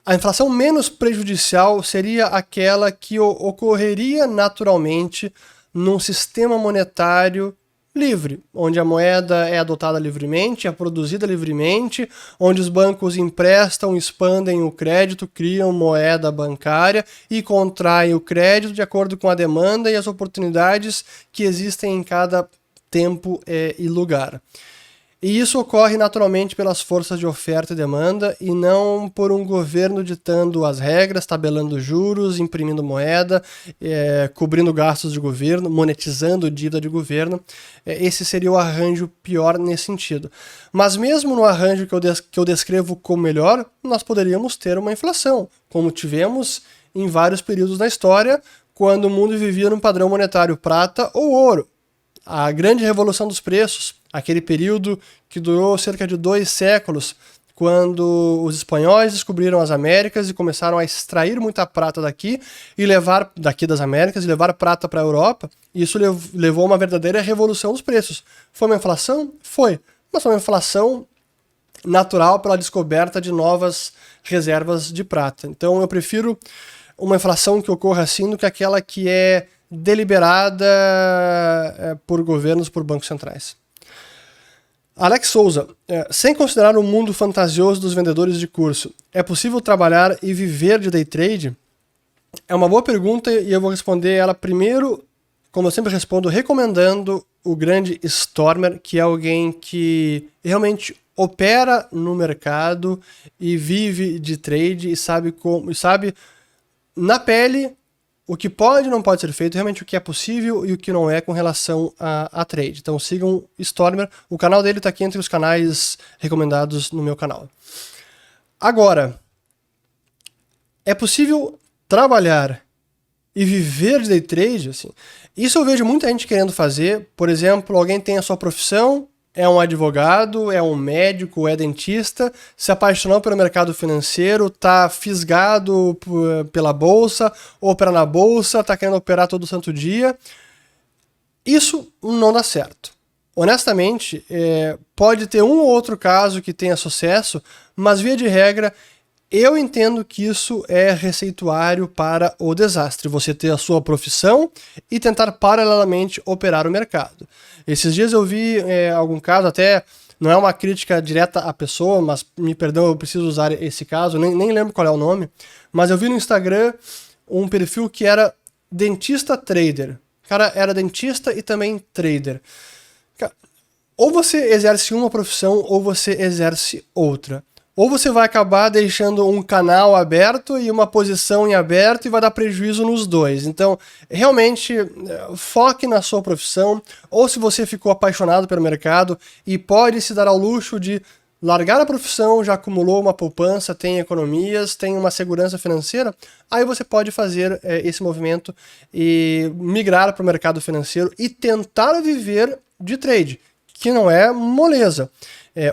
a inflação menos prejudicial seria aquela que ocorreria naturalmente num sistema monetário livre, onde a moeda é adotada livremente, é produzida livremente, onde os bancos emprestam, expandem o crédito, criam moeda bancária e contraem o crédito de acordo com a demanda e as oportunidades que existem em cada tempo e lugar. E isso ocorre naturalmente pelas forças de oferta e demanda e não por um governo ditando as regras, tabelando juros, imprimindo moeda, cobrindo gastos de governo, monetizando dívida de governo. Esse seria o arranjo pior nesse sentido. Mas mesmo no arranjo que eu descrevo como melhor, nós poderíamos ter uma inflação, como tivemos em vários períodos da história, quando o mundo vivia num padrão monetário prata ou ouro. A grande revolução dos preços, aquele período que durou cerca de 2 séculos, quando os espanhóis descobriram as Américas e começaram a extrair muita prata daqui das Américas e levar prata para a Europa, e isso levou a uma verdadeira revolução dos preços. Foi uma inflação? Foi. Mas foi uma inflação natural pela descoberta de novas reservas de prata. Então eu prefiro uma inflação que ocorra assim do que aquela que é deliberada por governos, por bancos centrais. Alex Souza, sem considerar o mundo fantasioso dos vendedores de curso, é possível trabalhar e viver de day trade? É uma boa pergunta e eu vou responder ela primeiro, como eu sempre respondo, recomendando o grande Stormer, que é alguém que realmente opera no mercado e vive de trade e sabe na pele o que pode e não pode ser feito, realmente o que é possível e o que não é com relação a trade. Então sigam Stormer, o canal dele está aqui entre os canais recomendados no meu canal. Agora, é possível trabalhar e viver de day trade? Assim, isso eu vejo muita gente querendo fazer. Por exemplo, alguém tem a sua profissão, é um advogado, é um médico, é dentista, se apaixonou pelo mercado financeiro, tá fisgado pela bolsa, opera na bolsa, tá querendo operar todo santo dia. Isso não dá certo. Honestamente, pode ter um ou outro caso que tenha sucesso, mas via de regra, eu entendo que isso é receituário para o desastre. Você ter a sua profissão e tentar paralelamente operar o mercado. Esses dias eu vi algum caso, até não é uma crítica direta à pessoa, mas me perdão, eu preciso usar esse caso, nem lembro qual é o nome, mas eu vi no Instagram um perfil que era dentista trader. O cara era dentista e também trader. Ou você exerce uma profissão ou você exerce outra. ou você vai acabar deixando um canal aberto e uma posição em aberto e vai dar prejuízo nos dois. Então, realmente, foque na sua profissão, ou se você ficou apaixonado pelo mercado e pode se dar ao luxo de largar a profissão, já acumulou uma poupança, tem economias, tem uma segurança financeira, aí você pode fazer esse movimento e migrar para o mercado financeiro e tentar viver de trade, que não é moleza.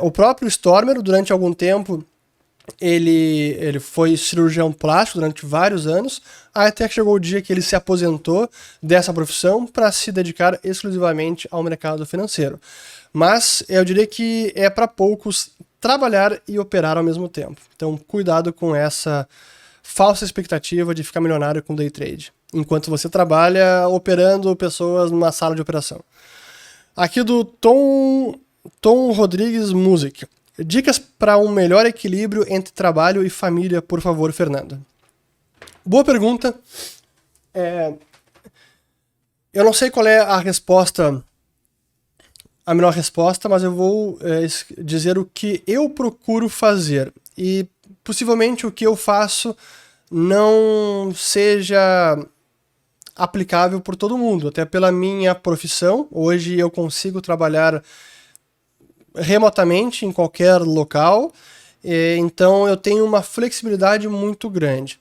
O próprio Stormer, durante algum tempo, ele foi cirurgião plástico durante vários anos, até que chegou o dia que ele se aposentou dessa profissão para se dedicar exclusivamente ao mercado financeiro. Mas eu diria que é para poucos trabalhar e operar ao mesmo tempo. Então, cuidado com essa falsa expectativa de ficar milionário com day trade, enquanto você trabalha operando pessoas numa sala de operação. Aqui do Tom Rodrigues Music. Dicas para um melhor equilíbrio entre trabalho e família, por favor, Fernando. Boa pergunta. Eu não sei qual é a resposta, a melhor resposta, mas eu vou dizer o que eu procuro fazer. E possivelmente o que eu faço não seja aplicável por todo mundo, até pela minha profissão. Hoje eu consigo trabalhar remotamente em qualquer local, então eu tenho uma flexibilidade muito grande.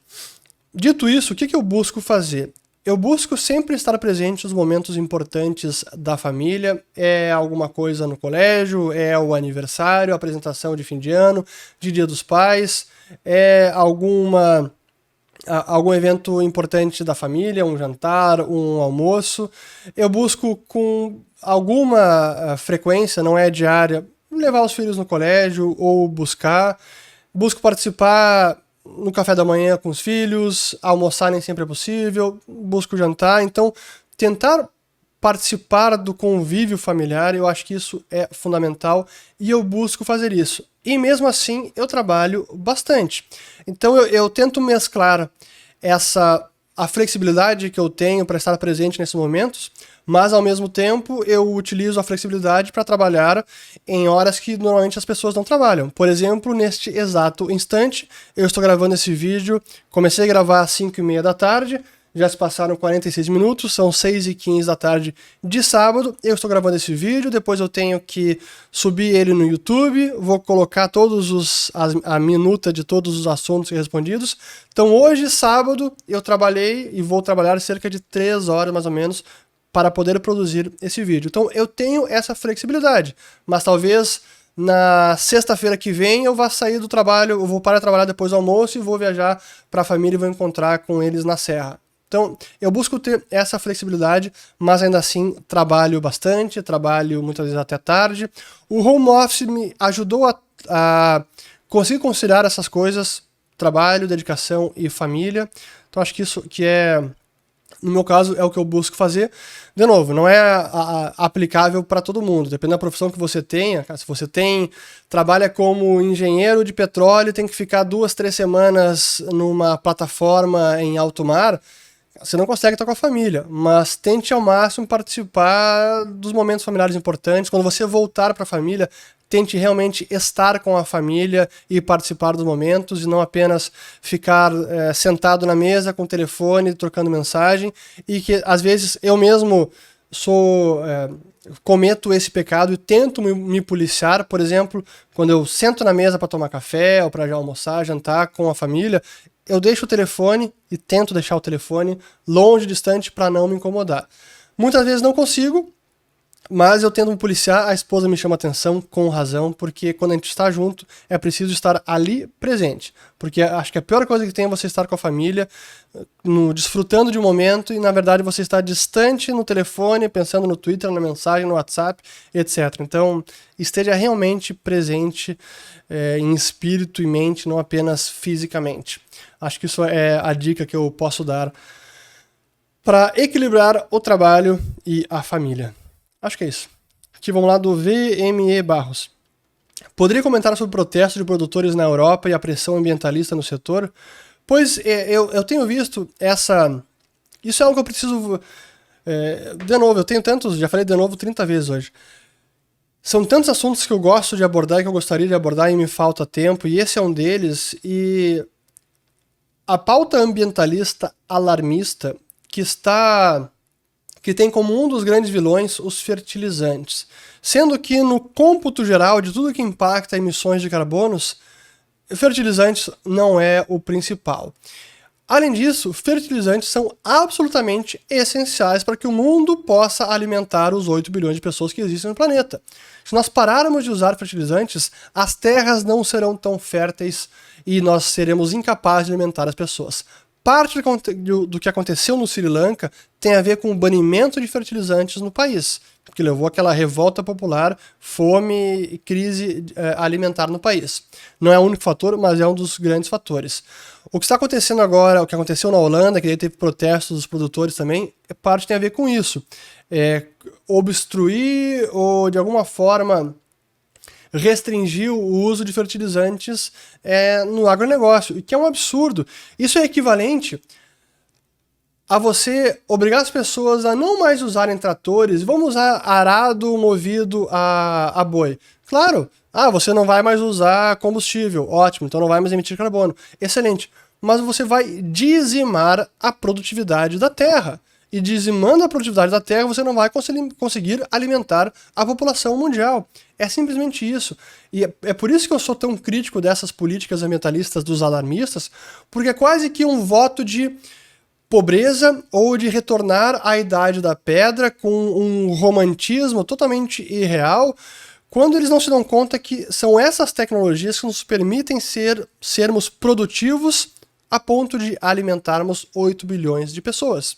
Dito isso, o que eu busco fazer? Eu busco sempre estar presente nos momentos importantes da família, é alguma coisa no colégio, é o aniversário, a apresentação de fim de ano, de Dia dos Pais, é algum evento importante da família, um jantar, um almoço. Eu busco com alguma frequência, não é diária, levar os filhos no colégio ou busco participar no café da manhã com os filhos, almoçar nem sempre é possível, busco jantar. Então, tentar participar do convívio familiar, eu acho que isso é fundamental e eu busco fazer isso. E mesmo assim, eu trabalho bastante. Então, eu tento mesclar a flexibilidade que eu tenho para estar presente nesses momentos, mas ao mesmo tempo eu utilizo a flexibilidade para trabalhar em horas que normalmente as pessoas não trabalham. Por exemplo, neste exato instante, eu estou gravando esse vídeo, comecei a gravar às 5h30 da tarde, já se passaram 46 minutos, são 6h15 da tarde de sábado, eu estou gravando esse vídeo, depois eu tenho que subir ele no YouTube, vou colocar a minuta de todos os assuntos respondidos. Então hoje, sábado, eu trabalhei e vou trabalhar cerca de 3 horas mais ou menos para poder produzir esse vídeo. Então eu tenho essa flexibilidade, mas talvez na sexta-feira que vem eu vá sair do trabalho, eu vou parar de trabalhar depois do almoço e vou viajar para a família e vou encontrar com eles na serra. Então, eu busco ter essa flexibilidade, mas ainda assim trabalho bastante, trabalho muitas vezes até tarde. O home office me ajudou a conseguir conciliar essas coisas, trabalho, dedicação e família. Então, acho que isso que no meu caso, é o que eu busco fazer. De novo, não é aplicável para todo mundo. Depende da profissão que você tenha. Se você trabalha como engenheiro de petróleo, tem que ficar 2, 3 semanas numa plataforma em alto mar, você não consegue estar com a família, mas tente ao máximo participar dos momentos familiares importantes. Quando você voltar para a família, tente realmente estar com a família e participar dos momentos, e não apenas ficar sentado na mesa com o telefone, trocando mensagem, e que às vezes eu mesmo cometo esse pecado e tento me policiar. Por exemplo, quando eu sento na mesa para tomar café ou para já almoçar, jantar com a família, eu deixo o telefone e tento deixar o telefone longe, distante, para não me incomodar. Muitas vezes não consigo, mas eu tento me policiar, a esposa me chama atenção com razão, porque quando a gente está junto, é preciso estar ali presente. Porque acho que a pior coisa que tem é você estar com a família, desfrutando de um momento, e na verdade você está distante no telefone, pensando no Twitter, na mensagem, no WhatsApp, etc. Então, esteja realmente presente em espírito e mente, não apenas fisicamente. Acho que isso é a dica que eu posso dar para equilibrar o trabalho e a família. Acho que é isso. Aqui vamos lá do VME Barros. Poderia comentar sobre o protesto de produtores na Europa e a pressão ambientalista no setor? Pois eu tenho visto isso é algo que eu preciso... de novo, eu tenho tantos... Já falei de novo 30 vezes hoje. São tantos assuntos que eu gosto de abordar, que eu gostaria de abordar e me falta tempo, e esse é um deles. E a pauta ambientalista alarmista que tem como um dos grandes vilões os fertilizantes, sendo que no cômputo geral de tudo que impacta emissões de carbonos, fertilizantes não é o principal. Além disso, fertilizantes são absolutamente essenciais para que o mundo possa alimentar os 8 bilhões de pessoas que existem no planeta. Se nós pararmos de usar fertilizantes, as terras não serão tão férteis e nós seremos incapazes de alimentar as pessoas. Parte do que aconteceu no Sri Lanka tem a ver com o banimento de fertilizantes no país, que levou àquela revolta popular, fome e crise alimentar no país. Não é o único fator, mas é um dos grandes fatores. O que está acontecendo agora, o que aconteceu na Holanda, que daí teve protestos dos produtores também, parte tem a ver com isso. Obstruir ou, de alguma forma, restringir o uso de fertilizantes no agronegócio, que é um absurdo. Isso é equivalente a você obrigar as pessoas a não mais usarem tratores, vamos usar arado movido a boi. Claro, você não vai mais usar combustível, ótimo, então não vai mais emitir carbono, excelente. Mas você vai dizimar a produtividade da terra. E dizimando a produtividade da terra, você não vai conseguir alimentar a população mundial. É simplesmente isso. E é por isso que eu sou tão crítico dessas políticas ambientalistas dos alarmistas, porque é quase que um voto de pobreza ou de retornar à idade da pedra com um romantismo totalmente irreal, quando eles não se dão conta que são essas tecnologias que nos permitem sermos produtivos a ponto de alimentarmos 8 bilhões de pessoas.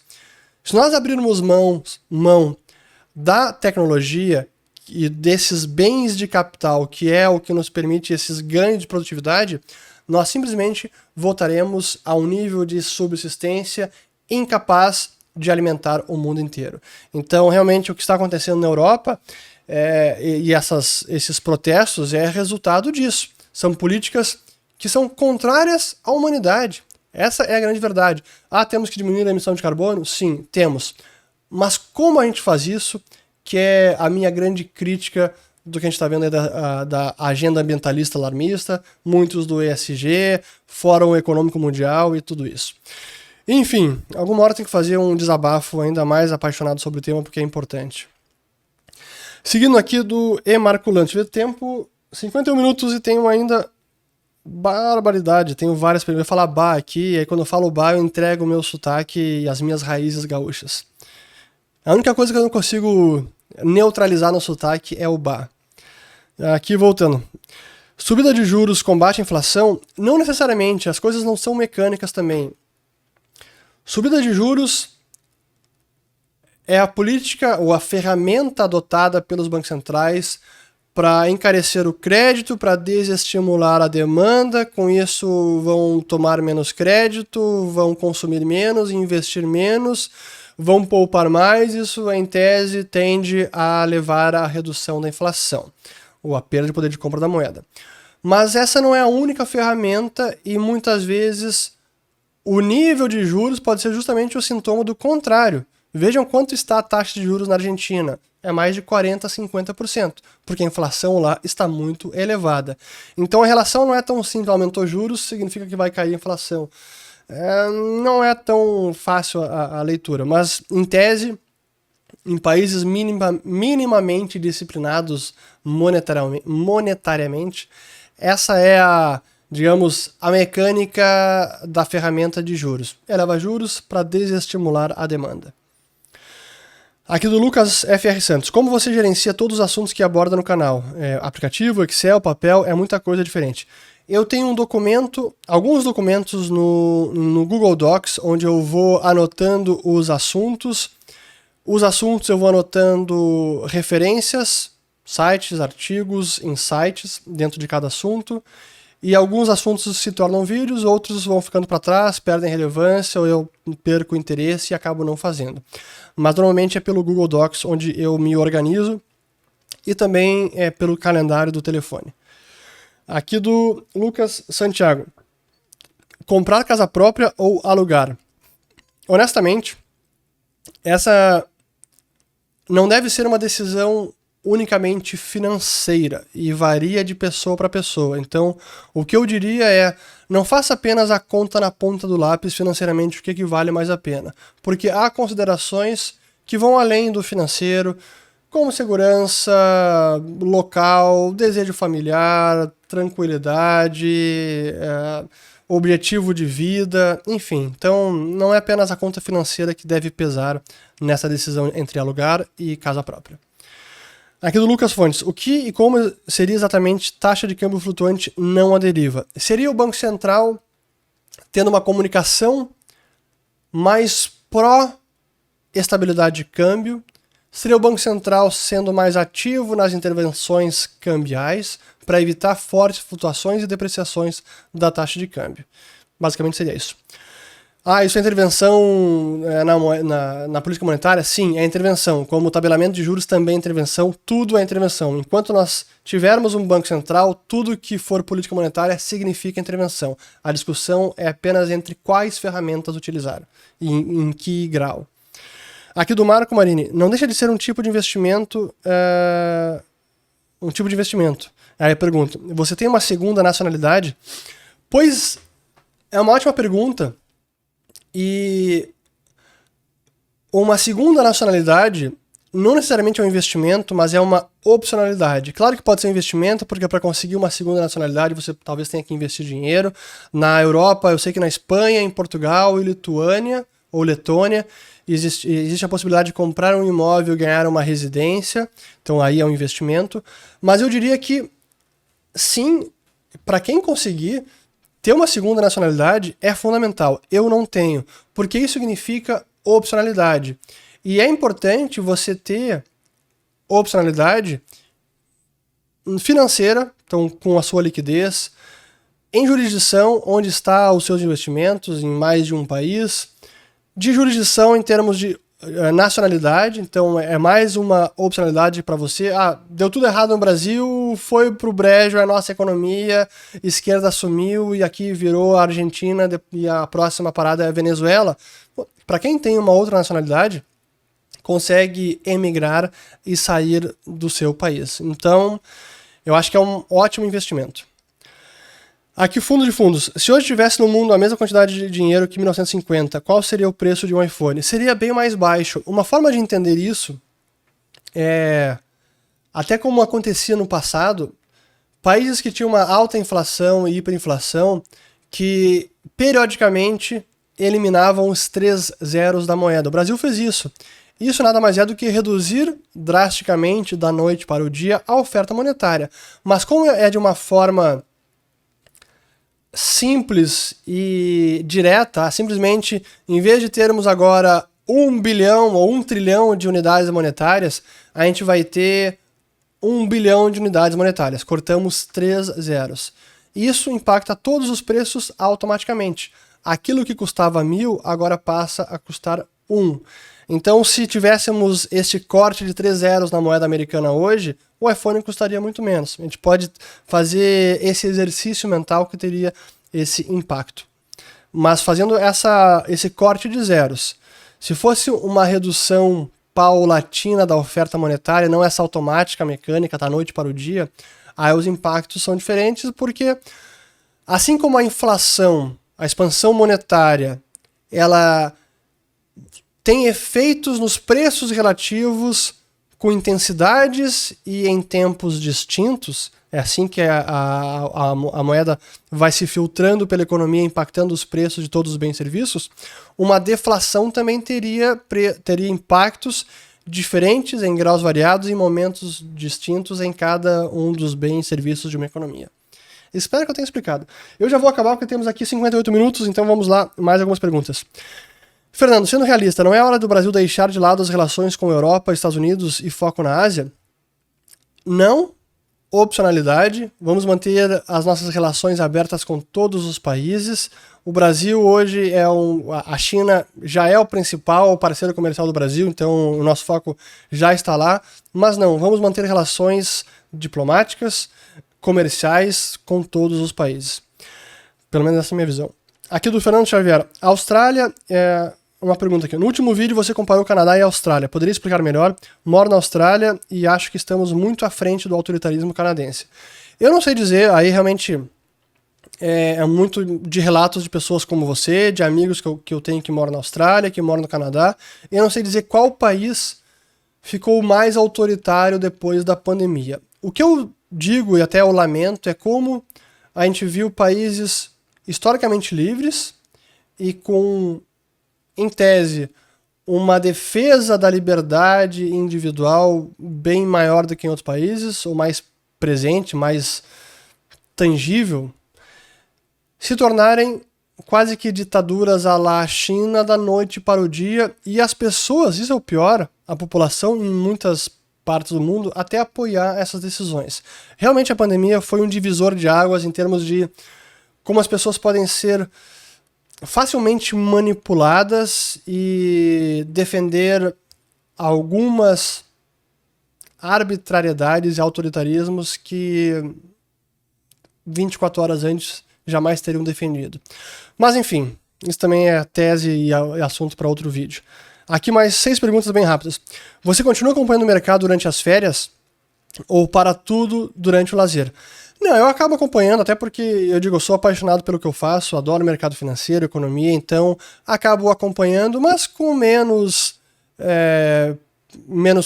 Se nós abrirmos mão da tecnologia e desses bens de capital, que é o que nos permite esses ganhos de produtividade, nós simplesmente voltaremos a um nível de subsistência incapaz de alimentar o mundo inteiro. Então, realmente, o que está acontecendo na Europa esses protestos é resultado disso. São políticas que são contrárias à humanidade. Essa é a grande verdade. Temos que diminuir a emissão de carbono? Sim, temos. Mas como a gente faz isso, que é a minha grande crítica do que a gente está vendo aí da agenda ambientalista alarmista, muitos do ESG, Fórum Econômico Mundial e tudo isso. Enfim, alguma hora tem que fazer um desabafo ainda mais apaixonado sobre o tema, porque é importante. Seguindo aqui do Emarculante, vê tempo 51 minutos e tenho ainda barbaridade, tenho várias perguntas. Eu vou falar bar aqui, e aí quando eu falo bar eu entrego o meu sotaque e as minhas raízes gaúchas. A única coisa que eu não consigo neutralizar no sotaque é o bar. Aqui voltando. Subida de juros combate a inflação? Não necessariamente, as coisas não são mecânicas também. Subida de juros é a política ou a ferramenta adotada pelos bancos centrais para encarecer o crédito, para desestimular a demanda, com isso vão tomar menos crédito, vão consumir menos, investir menos, vão poupar mais, isso em tese tende a levar à redução da inflação, ou à perda de poder de compra da moeda. Mas essa não é a única ferramenta e muitas vezes o nível de juros pode ser justamente o sintoma do contrário. Vejam quanto está a taxa de juros na Argentina. É mais de 40% a 50%, porque a inflação lá está muito elevada. Então a relação não é tão simples, aumentou juros, significa que vai cair a inflação. Não é tão fácil a leitura, mas em tese, em países minimamente disciplinados monetariamente, essa é a mecânica da ferramenta de juros. Eleva juros para desestimular a demanda. Aqui do Lucas FR Santos. Como você gerencia todos os assuntos que aborda no canal? Aplicativo, Excel, papel, é muita coisa diferente. Eu tenho alguns documentos no Google Docs, onde eu vou anotando os assuntos. Os assuntos eu vou anotando referências, sites, artigos, insights dentro de cada assunto. E alguns assuntos se tornam vídeos, outros vão ficando para trás, perdem relevância, ou eu perco o interesse e acabo não fazendo. Mas normalmente é pelo Google Docs, onde eu me organizo, e também é pelo calendário do telefone. Aqui do Lucas Santiago. Comprar casa própria ou alugar? Honestamente, essa não deve ser uma decisão unicamente financeira e varia de pessoa para pessoa. Então, o que eu diria é, não faça apenas a conta na ponta do lápis financeiramente o que vale mais a pena, porque há considerações que vão além do financeiro, como segurança local, desejo familiar, tranquilidade, objetivo de vida, enfim. Então, não é apenas a conta financeira que deve pesar nessa decisão entre alugar e casa própria. Aqui do Lucas Fontes, o que e como seria exatamente taxa de câmbio flutuante não aderiva? Seria o Banco Central tendo uma comunicação mais pró-estabilidade de câmbio, seria o Banco Central sendo mais ativo nas intervenções cambiais para evitar fortes flutuações e depreciações da taxa de câmbio. Basicamente seria isso. Isso é intervenção na política monetária? Sim, é intervenção. Como o tabelamento de juros também é intervenção, tudo é intervenção. Enquanto nós tivermos um Banco Central, tudo que for política monetária significa intervenção. A discussão é apenas entre quais ferramentas utilizar e em que grau. Aqui do Marco Marini, não deixa de ser um tipo de investimento... Aí eu pergunto, você tem uma segunda nacionalidade? Pois é uma ótima pergunta. E uma segunda nacionalidade não necessariamente é um investimento, mas é uma opcionalidade. Claro que pode ser um investimento, porque para conseguir uma segunda nacionalidade você talvez tenha que investir dinheiro. Na Europa, eu sei que na Espanha, em Portugal e Lituânia, ou Letônia, existe a possibilidade de comprar um imóvel e ganhar uma residência. Então aí é um investimento. Mas eu diria que sim, para quem conseguir, ter uma segunda nacionalidade é fundamental. Eu não tenho, porque isso significa opcionalidade. E é importante você ter opcionalidade financeira, então com a sua liquidez, em jurisdição onde está os seus investimentos, em mais de um país, de jurisdição em termos de nacionalidade, então é mais uma opcionalidade para você. Deu tudo errado no Brasil, foi pro brejo a nossa economia, esquerda assumiu e aqui virou a Argentina e a próxima parada é a Venezuela. Para quem tem uma outra nacionalidade, consegue emigrar e sair do seu país. Então, eu acho que é um ótimo investimento. Aqui, fundo de fundos. Se hoje tivesse no mundo a mesma quantidade de dinheiro que em 1950, qual seria o preço de um iPhone? Seria bem mais baixo. Uma forma de entender isso é, até como acontecia no passado, países que tinham uma alta inflação e hiperinflação, que periodicamente eliminavam os 3 zeros da moeda. O Brasil fez isso. Isso nada mais é do que reduzir drasticamente da noite para o dia a oferta monetária. Mas como é de uma forma simples e direta, simplesmente, em vez de termos agora 1 bilhão ou 1 trilhão de unidades monetárias, a gente vai ter 1 bilhão de unidades monetárias. Cortamos 3 zeros. Isso impacta todos os preços automaticamente. Aquilo que custava 1.000 agora passa a custar 1. Então, se tivéssemos este corte de 3 zeros na moeda americana hoje, o iPhone custaria muito menos. A gente pode fazer esse exercício mental que teria esse impacto. Mas fazendo esse corte de zeros, se fosse uma redução paulatina da oferta monetária, não essa automática mecânica da noite para o dia, aí os impactos são diferentes, porque assim como a inflação, a expansão monetária, ela tem efeitos nos preços relativos com intensidades e em tempos distintos. É assim que a moeda vai se filtrando pela economia, impactando os preços de todos os bens e serviços. Uma deflação também teria impactos diferentes, em graus variados, em momentos distintos em cada um dos bens e serviços de uma economia. Espero que eu tenha explicado. Eu já vou acabar porque temos aqui 58 minutos, então vamos lá, mais algumas perguntas. Fernando, sendo realista, não é hora do Brasil deixar de lado as relações com a Europa, Estados Unidos e foco na Ásia? Não. Opcionalidade. Vamos manter as nossas relações abertas com todos os países. O Brasil hoje a China já é o principal parceiro comercial do Brasil, então o nosso foco já está lá. Mas não, vamos manter relações diplomáticas, comerciais com todos os países. Pelo menos essa é a minha visão. Aqui do Fernando Xavier. A Austrália uma pergunta aqui. No último vídeo você comparou Canadá e Austrália. Poderia explicar melhor? Moro na Austrália e acho que estamos muito à frente do autoritarismo canadense. Eu não sei dizer, aí realmente é muito de relatos de pessoas como você, de amigos que eu tenho que moram na Austrália, que moram no Canadá. Eu não sei dizer qual país ficou mais autoritário depois da pandemia. O que eu digo, e até eu lamento, é como a gente viu países historicamente livres e com, em tese, uma defesa da liberdade individual bem maior do que em outros países, ou mais presente, mais tangível, se tornarem quase que ditaduras à la China da noite para o dia, e as pessoas, isso é o pior, a população em muitas partes do mundo, até apoiar essas decisões. Realmente a pandemia foi um divisor de águas em termos de como as pessoas podem ser facilmente manipuladas e defender algumas arbitrariedades e autoritarismos que 24 horas antes jamais teriam defendido. Mas enfim, isso também é tese e assunto para outro vídeo. Aqui mais 6 perguntas bem rápidas. Você continua acompanhando o mercado durante as férias ou para tudo durante o lazer? Não, eu acabo acompanhando, até porque eu digo, eu sou apaixonado pelo que eu faço, adoro mercado financeiro, economia, então acabo acompanhando, mas com menos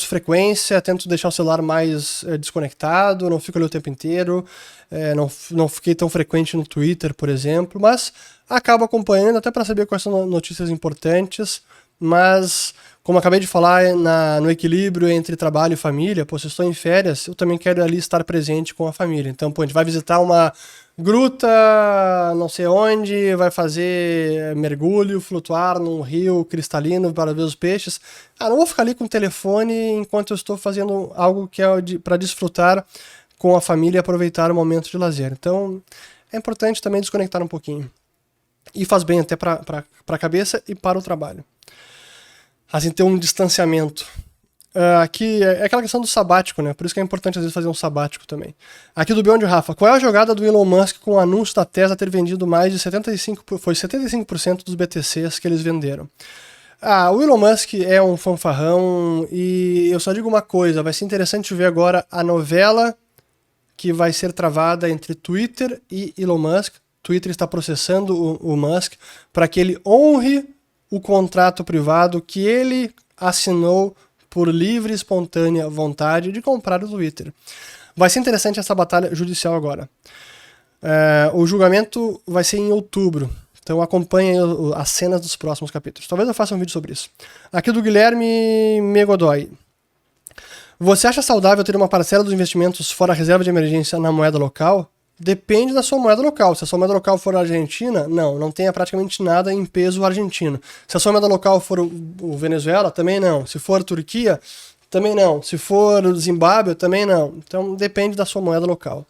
frequência, tento deixar o celular mais desconectado, não fico ali o tempo inteiro, não fiquei tão frequente no Twitter, por exemplo, mas acabo acompanhando até para saber quais são notícias importantes, mas como acabei de falar, no equilíbrio entre trabalho e família, se eu estou em férias, eu também quero ali estar presente com a família. Então, a gente vai visitar uma gruta, não sei onde, vai fazer mergulho, flutuar num rio cristalino para ver os peixes. Não vou ficar ali com o telefone enquanto eu estou fazendo algo que é para desfrutar com a família e aproveitar o momento de lazer. Então, é importante também desconectar um pouquinho. E faz bem até para a cabeça e para o trabalho. Assim, ter um distanciamento. Aqui é aquela questão do sabático, né? Por isso que é importante, às vezes, fazer um sabático também. Aqui do Beyond Rafa. Qual é a jogada do Elon Musk com o anúncio da Tesla ter vendido mais de 75% dos BTCs que eles venderam? O Elon Musk é um fanfarrão e eu só digo uma coisa, vai ser interessante ver agora a novela que vai ser travada entre Twitter e Elon Musk. Twitter está processando o Musk para que ele honre o contrato privado que ele assinou por livre e espontânea vontade de comprar o Twitter. Vai ser interessante essa batalha judicial agora. O julgamento vai ser em outubro, então acompanhem as cenas dos próximos capítulos. Talvez eu faça um vídeo sobre isso. Aqui do Guilherme Megodoy. Você acha saudável ter uma parcela dos investimentos fora a reserva de emergência na moeda local? Depende da sua moeda local. Se a sua moeda local for a Argentina, não tenha praticamente nada em peso argentino. Se a sua moeda local for o Venezuela, também não. Se for Turquia, também não. Se for o Zimbábue, também não. Então depende da sua moeda local.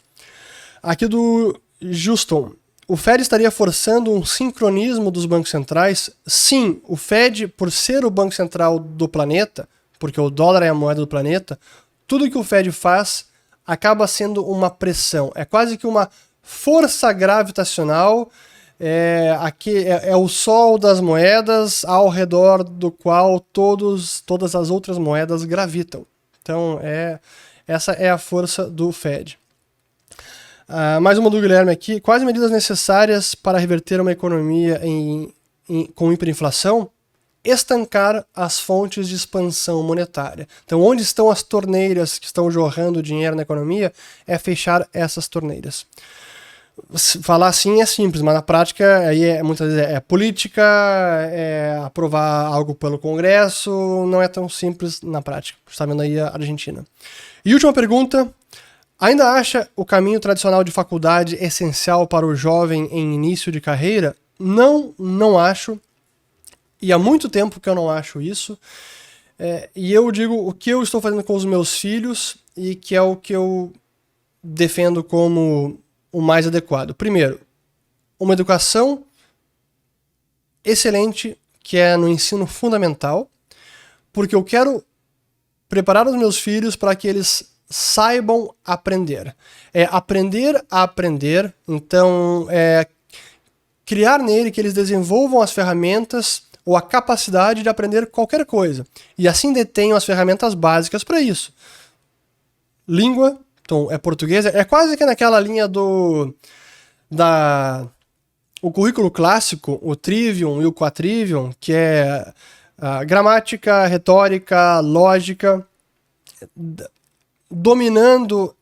Aqui do Juston. O Fed estaria forçando um sincronismo dos bancos centrais? Sim, o Fed, por ser o banco central do planeta, porque o dólar é a moeda do planeta, tudo que o Fed faz acaba sendo uma pressão. É quase que uma força gravitacional. É o sol das moedas ao redor do qual todas as outras moedas gravitam. Então, essa é a força do Fed. Mais uma do Guilherme aqui. Quais medidas necessárias para reverter uma economia com hiperinflação? Estancar as fontes de expansão monetária. Então, onde estão as torneiras que estão jorrando dinheiro na economia, é fechar essas torneiras. Falar assim é simples, mas na prática aí muitas vezes é política, é aprovar algo pelo Congresso, não é tão simples na prática. Está vendo aí a Argentina. E última pergunta. Ainda acha o caminho tradicional de faculdade essencial para o jovem em início de carreira? Não acho. E há muito tempo que eu não acho isso. E eu digo o que eu estou fazendo com os meus filhos e que é o que eu defendo como o mais adequado. Primeiro, uma educação excelente, que é no ensino fundamental, porque eu quero preparar os meus filhos para que eles saibam aprender. Aprender a aprender, então criar nele que eles desenvolvam as ferramentas ou a capacidade de aprender qualquer coisa. E assim detenham as ferramentas básicas para isso. Língua, então é português, é quase que naquela linha o currículo clássico, o Trivium e o Quadrivium, que é gramática, retórica, lógica, dominando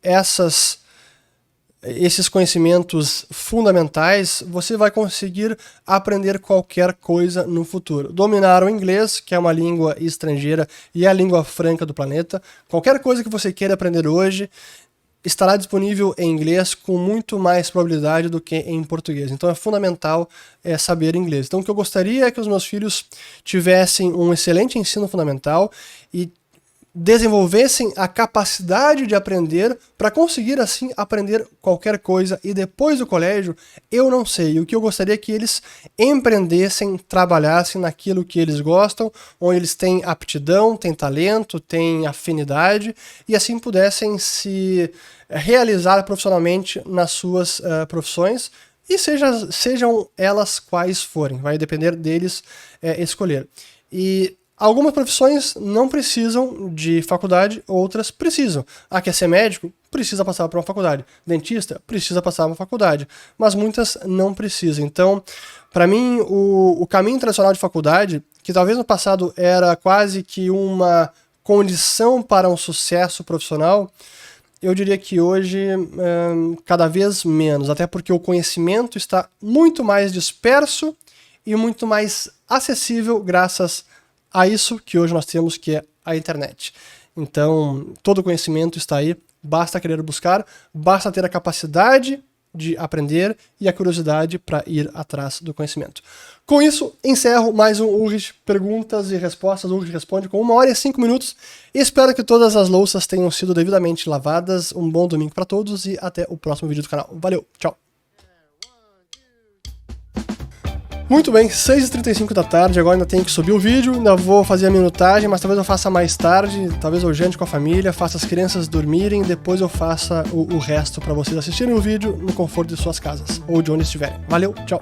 esses conhecimentos fundamentais, você vai conseguir aprender qualquer coisa no futuro. Dominar o inglês, que é uma língua estrangeira e é a língua franca do planeta, qualquer coisa que você queira aprender hoje estará disponível em inglês com muito mais probabilidade do que em português. Então é fundamental saber inglês. Então o que eu gostaria é que os meus filhos tivessem um excelente ensino fundamental e desenvolvessem a capacidade de aprender para conseguir assim aprender qualquer coisa, e depois do colégio eu não sei. O que eu gostaria é que eles empreendessem, trabalhassem naquilo que eles gostam, onde eles têm aptidão, têm talento, têm afinidade, e assim pudessem se realizar profissionalmente nas suas profissões, e sejam elas quais forem, vai depender deles escolher. E algumas profissões não precisam de faculdade, outras precisam. Quer ser médico? Precisa passar por uma faculdade. Dentista? Precisa passar por uma faculdade. Mas muitas não precisam. Então, para mim, o caminho tradicional de faculdade, que talvez no passado era quase que uma condição para um sucesso profissional, eu diria que hoje cada vez menos. Até porque o conhecimento está muito mais disperso e muito mais acessível graças a isso que hoje nós temos, que é a internet. Então, todo o conhecimento está aí, basta querer buscar, basta ter a capacidade de aprender e a curiosidade para ir atrás do conhecimento. Com isso, encerro mais um Ulrich Perguntas e Respostas. O Ulrich responde com 1 hora e 5 minutos. Espero que todas as louças tenham sido devidamente lavadas. Um bom domingo para todos e até o próximo vídeo do canal. Valeu, tchau! Muito bem, 6h35 da tarde, agora ainda tenho que subir o vídeo, ainda vou fazer a minutagem, mas talvez eu faça mais tarde, talvez eu jante com a família, faça as crianças dormirem, depois eu faça o resto para vocês assistirem o vídeo no conforto de suas casas, ou de onde estiverem. Valeu, tchau!